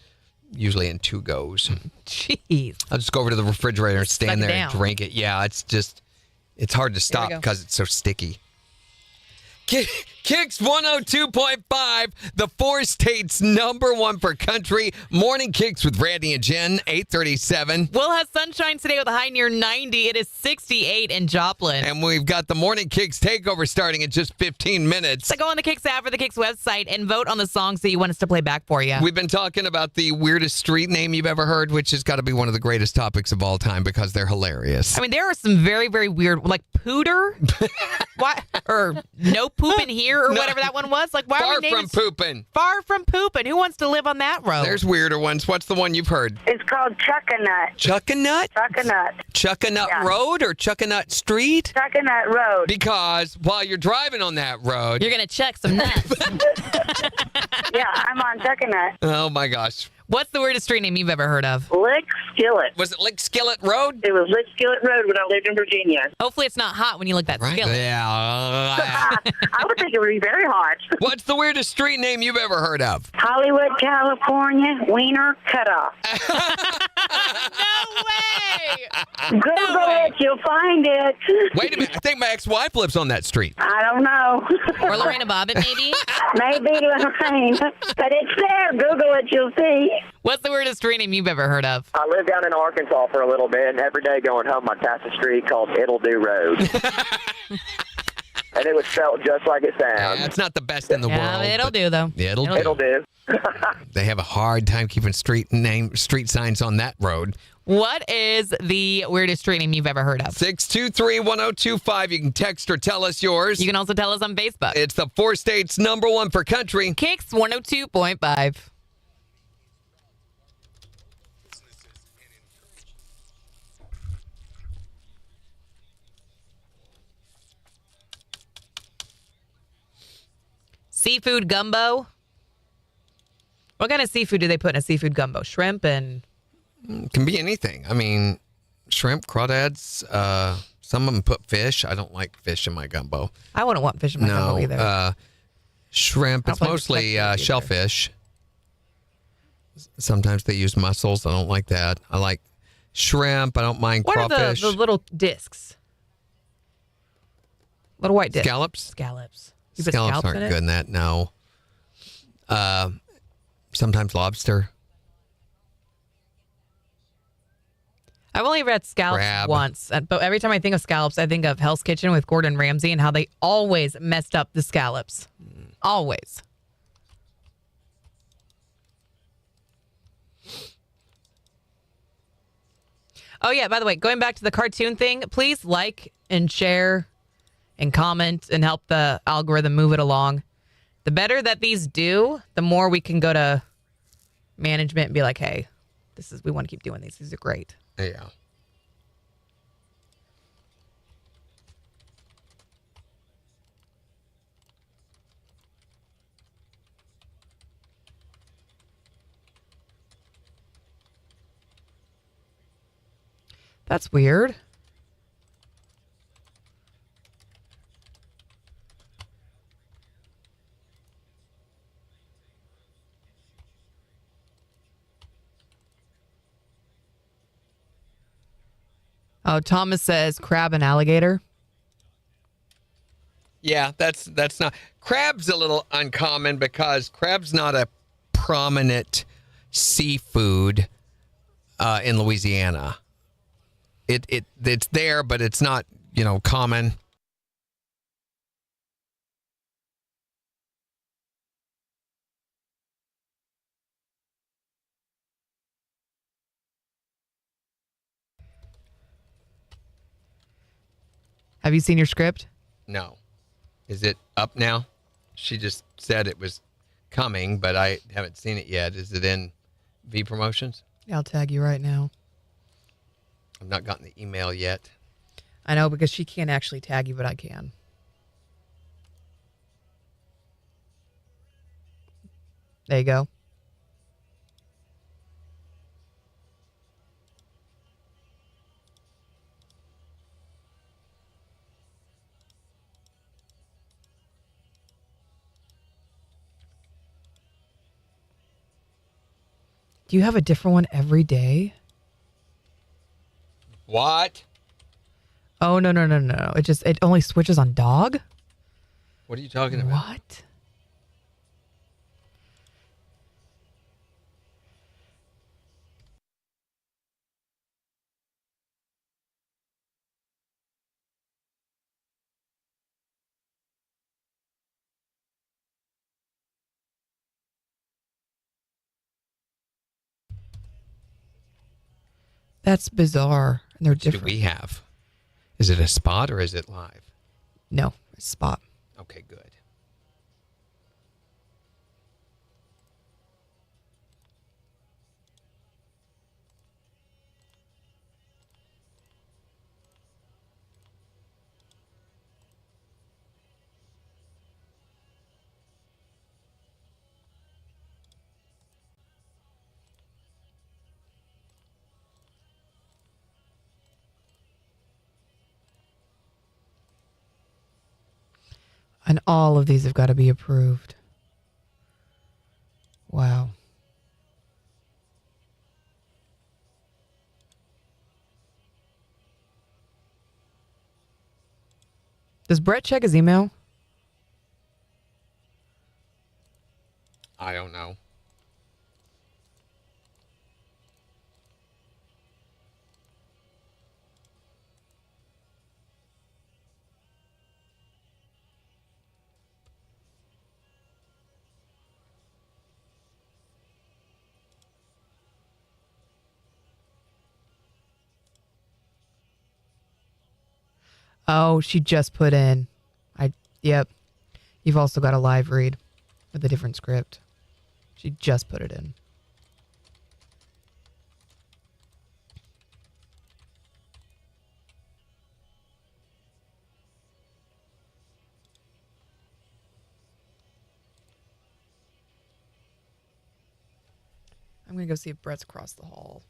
usually in 2 goes. Jeez. I'll just go over to the refrigerator and stand there and down. drink it. Yeah, it's hard to stop go. because it's so sticky. KIX 102.5, the 4 states #1 for country. Morning KIX with Randy and Jen, 8:37. We'll have sunshine today with a high near 90. It is 68 in Joplin. And we've got the morning KIX takeover starting in just 15 minutes. So go on the KIX app or the KIX website and vote on the songs that you want us to play back for you. We've been talking about the weirdest street name you've ever heard, which has got to be one of the greatest topics of all time because they're hilarious. I mean, there are some very, very weird, like Pooter. Why? Or No Poopin' Here or whatever that one was. Like, why are we naming poopin'. Far from poopin'. Who wants to live on that road? There's weirder ones. What's the one you've heard? It's called Chuckanut. Chuckanut? Chuckanut. Chuckanut Road or Chuckanut Street? Chuckanut Road. Because while you're driving on that road, You're going to check some nuts. Yeah, I'm on Chuckanut. oh my gosh. What's the weirdest street name you've ever heard of? Lick Skillet. Was it Lick Skillet Road? It was Lick Skillet Road when I lived in Virginia. Hopefully it's not hot when you lick that skillet. Yeah. I would think it would be very hot. What's the weirdest street name you've ever heard of? Hollywood, California, Wiener Cutoff. No way! Google it, you'll find it. Wait a minute. I think my ex-wife lives on that street. I don't know. Or Lorena Bobbitt, maybe? Maybe Lorraine. But it's there. Google it, you'll see. What's the weirdest street name you've ever heard of? I lived down in Arkansas for a little bit, and every day going home, I'd pass a street called It'll Do Road. And it was spelled just like it sounds. That's not the best in the world. It'll do, though. Yeah, It'll do. They have a hard time keeping street signs on that road. What is the weirdest street name you've ever heard of? 623-1025. You can text or tell us yours. You can also tell us on Facebook. It's the 4 states #1 for country. KIX 102.5. Seafood gumbo. What kind of seafood do they put in a seafood gumbo? Shrimp and... Can be anything. I mean, shrimp, crawdads. Some of them put fish. I don't like fish in my gumbo. I wouldn't want fish in my gumbo either. Shrimp. It's mostly shellfish. Sometimes they use mussels. I don't like that. I like shrimp. I don't mind crawfish. What are the little discs? Little white discs. Scallops? You put Scallops scallops aren't in it? good in that, no. Sometimes lobster. I've only ever had scallops Crab. once, but every time I think of scallops, I think of Hell's Kitchen with Gordon Ramsay and how they always messed up the scallops. Always. Oh, yeah, by the way, going back to the cartoon thing, please like and share and comment and help the algorithm move it along. The better that these do, the more we can go to management and be like, hey, we want to keep doing these. These are great. Yeah. That's weird. Oh, Thomas says crab and alligator. Yeah, that's not. Crab's a little uncommon because crab's not a prominent seafood in Louisiana. It's there, but it's not, common. Have you seen your script? No. Is it up now? She just said it was coming, but I haven't seen it yet. Is it in V Promotions? Yeah, I'll tag you right now. I've not gotten the email yet. I know, because she can't actually tag you, but I can. There you go. Do you have a different one every day? What? Oh, no. It only switches on dog? What are you talking about? What? That's bizarre. And they're different. Do we have? Is it a spot or is it live? No, it's spot. Okay, good. And all of these have got to be approved. Wow. Does Brett check his email? I don't know. Oh, she just put in. Yep. You've also got a live read with a different script. She just put it in. I'm going to go see if Brett's across the hall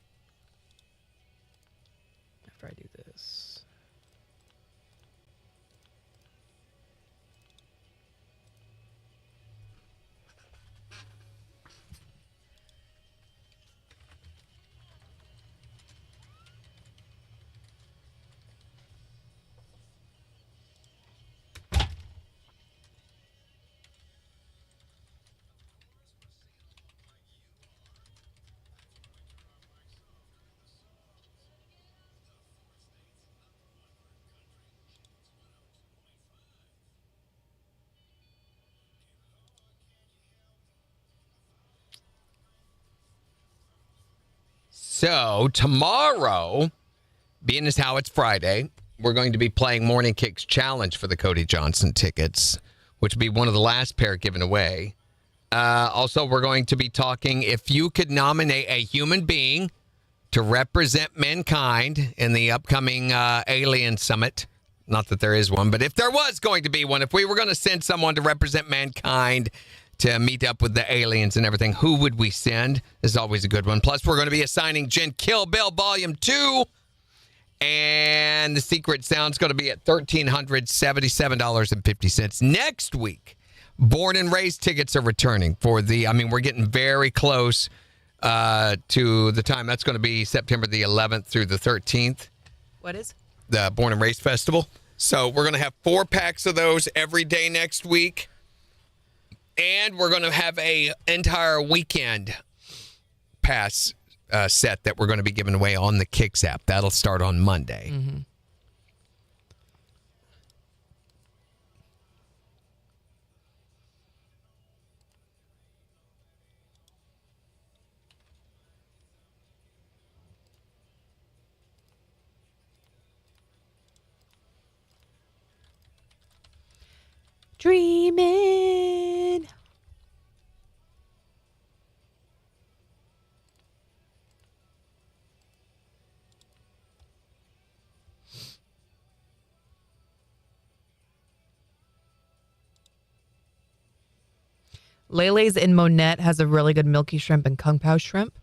after I do this. So tomorrow, being as how it's Friday, we're going to be playing Morning Kicks Challenge for the Cody Johnson tickets, which will be one of the last pair given away. Also, we're going to be talking if you could nominate a human being to represent mankind in the upcoming Alien Summit. Not that there is one, but if there was going to be one, if we were going to send someone to represent mankind to meet up with the aliens and everything, who would we send? This is always a good one. Plus, we're going to be assigning Jen Kill Bill Volume 2. And the secret sound's going to be at $1,377.50. Next week, Born and Raised tickets are returning for we're getting very close to the time. That's going to be September the 11th through the 13th. What is? The Born and Raised Festival. So we're going to have 4 packs of those every day next week. And we're going to have a entire weekend pass set that we're going to be giving away on the KIX app. That'll start on Monday. Mm-hmm. Dreaming. Lele's in Monette has a really good milky shrimp and kung pao shrimp.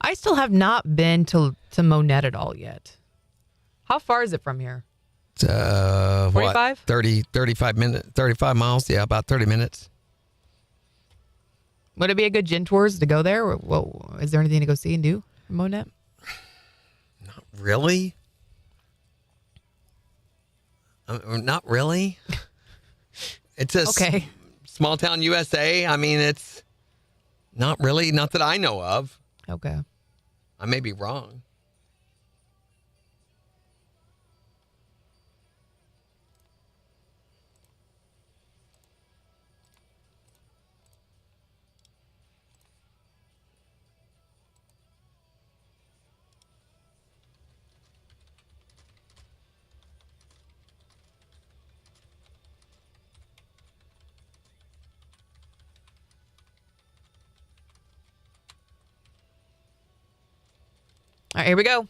I still have not been to Monette at all yet. How far is it from here? 45? 35 miles. Yeah, about 30 minutes. Would it be a good gin tours to go there? Or, well, is there anything to go see and do in Monette? Not really. Not really. It's a small town USA. I mean, it's not really, not that I know of. Okay. I may be wrong. All right, here we go.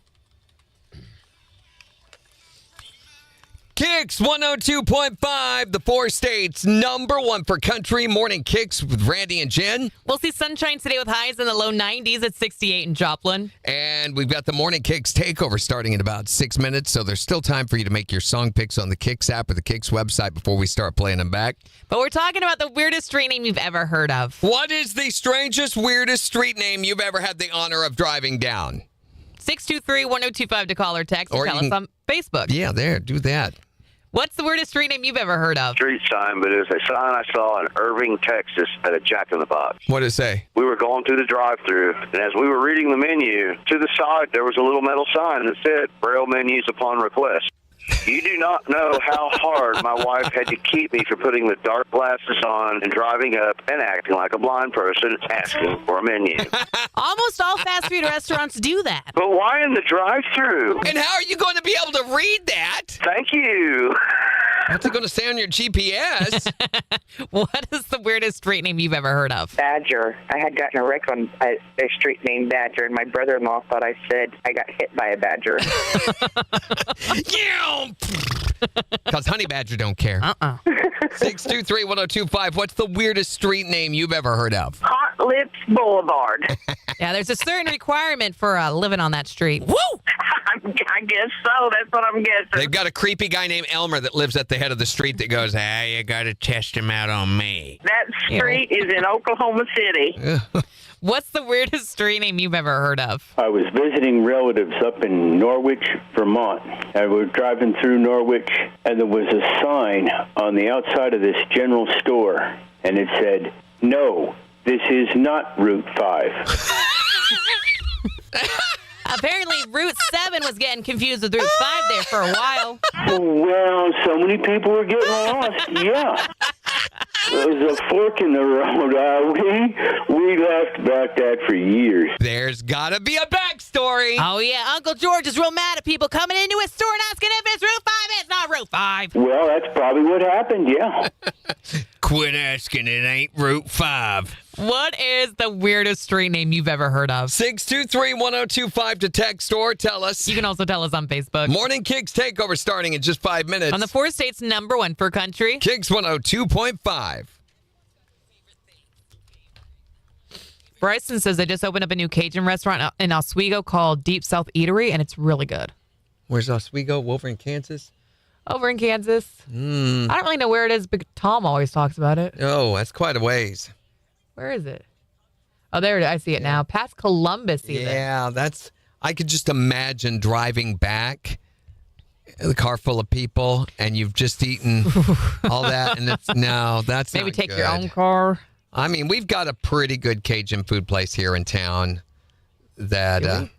KIX 102.5, the 4 states number 1 for country. Morning KIX with Randy and Jen. We'll see sunshine today with highs in the low 90s at 68 in Joplin. And we've got the Morning KIX takeover starting in about 6 minutes, so there's still time for you to make your song picks on the KIX app or the KIX website before we start playing them back. But we're talking about the weirdest street name you've ever heard of. What is the strangest, weirdest street name you've ever had the honor of driving down? 623-1025 to call or text or tell us on Facebook. Yeah, there, do that. What's the weirdest street name you've ever heard of? Street sign, but it was a sign I saw in Irving, Texas at a Jack in the Box. What did it say? We were going through the drive-thru, and as we were reading the menu, to the side there was a little metal sign that said, Braille menus upon request. You do not know how hard my wife had to keep me from putting the dark glasses on and driving up and acting like a blind person asking for a menu. Almost all fast food restaurants do that. But why in the drive-thru? And how are you going to be able to read that? Thank you. What's it going to say on your GPS? What is the weirdest street name you've ever heard of? Badger. I had gotten a wreck on a street named Badger, and my brother-in-law thought I said I got hit by a badger. Because honey badger don't care. 623-1025. What's the weirdest street name you've ever heard of? Hot Lips Boulevard. Yeah, there's a certain requirement for living on that street. Woo! I guess so. That's what I'm guessing. They've got a creepy guy named Elmer that lives at the head of the street that goes, hey, you got to test him out on me. That street is in Oklahoma City. What's the weirdest street name you've ever heard of? I was visiting relatives up in Norwich, Vermont. I was driving through Norwich, and there was a sign on the outside of this general store, and it said, no, this is not Route 5. Apparently, Route 7 was getting confused with Route 5 there for a while. Well, so many people were getting lost. Yeah. There was a fork in the road. We laughed about that for years. There's got to be a backstory. Oh, yeah. Uncle George is real mad at people coming into his store and asking if it's Route 5. It's not Route 5. Well, that's probably what happened, yeah. Quit asking. It ain't Route 5. What is the weirdest street name you've ever heard of? 623-1025 to text or tell us. You can also tell us on Facebook. Morning KIX takeover starting in just 5 minutes. On the 4 states number 1 for country. KIX 102.5. Bryson says they just opened up a new Cajun restaurant in Oswego called Deep South Eatery, and it's really good. Where's Oswego? Over in Kansas? Over in Kansas. I don't really know where it is, but Tom always talks about it. Oh, that's quite a ways. Where is it? Oh, there it is. I see it now. Past Columbus, even. Yeah, I could just imagine driving back, the car full of people, and you've just eaten all that, and that's Maybe not take good. your own car. I mean, we've got a pretty good Cajun food place here in town that...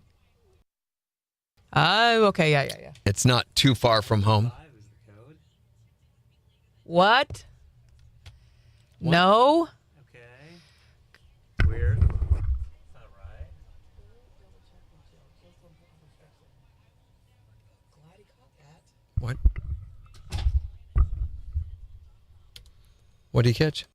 Oh, okay. Yeah. It's not too far from home. What? No? Weird. That's not right. Glad he caught that. What? What did he catch?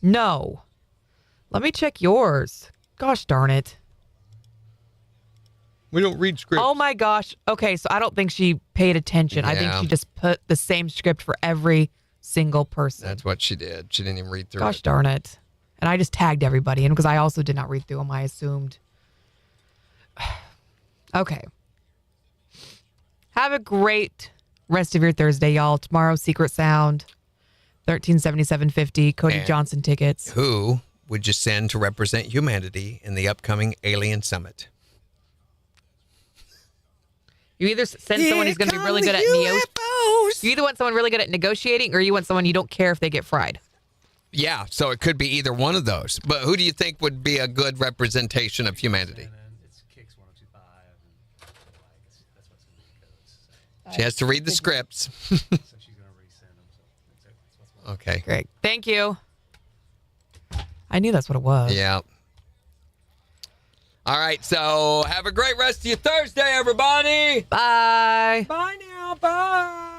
No. Let me check yours. Gosh darn it. We don't read scripts. Oh my gosh. Okay, so I don't think she paid attention. I think Yeah. she just put the same script for every single person. That's what she did. She didn't even read through Gosh it. darn it. And I just tagged everybody in because I also did not read through them, I assumed. Okay. Have a great rest of your Thursday, y'all. Tomorrow, Secret Sound, 1377.50, Cody And Johnson tickets. Who would you send to represent humanity in the upcoming Alien Summit? You either send someone who's going to be really good at You either want someone really good at negotiating, or you want someone you don't care if they get fried. Yeah, so it could be either one of those. But who do you think would be a good representation of humanity? It's KIX 102.5. She has to read the scripts. So she's going to resend them. Okay. Great. Thank you. I knew that's what it was. Yeah. All right, so have a great rest of your Thursday, everybody. Bye. Bye now. Bye.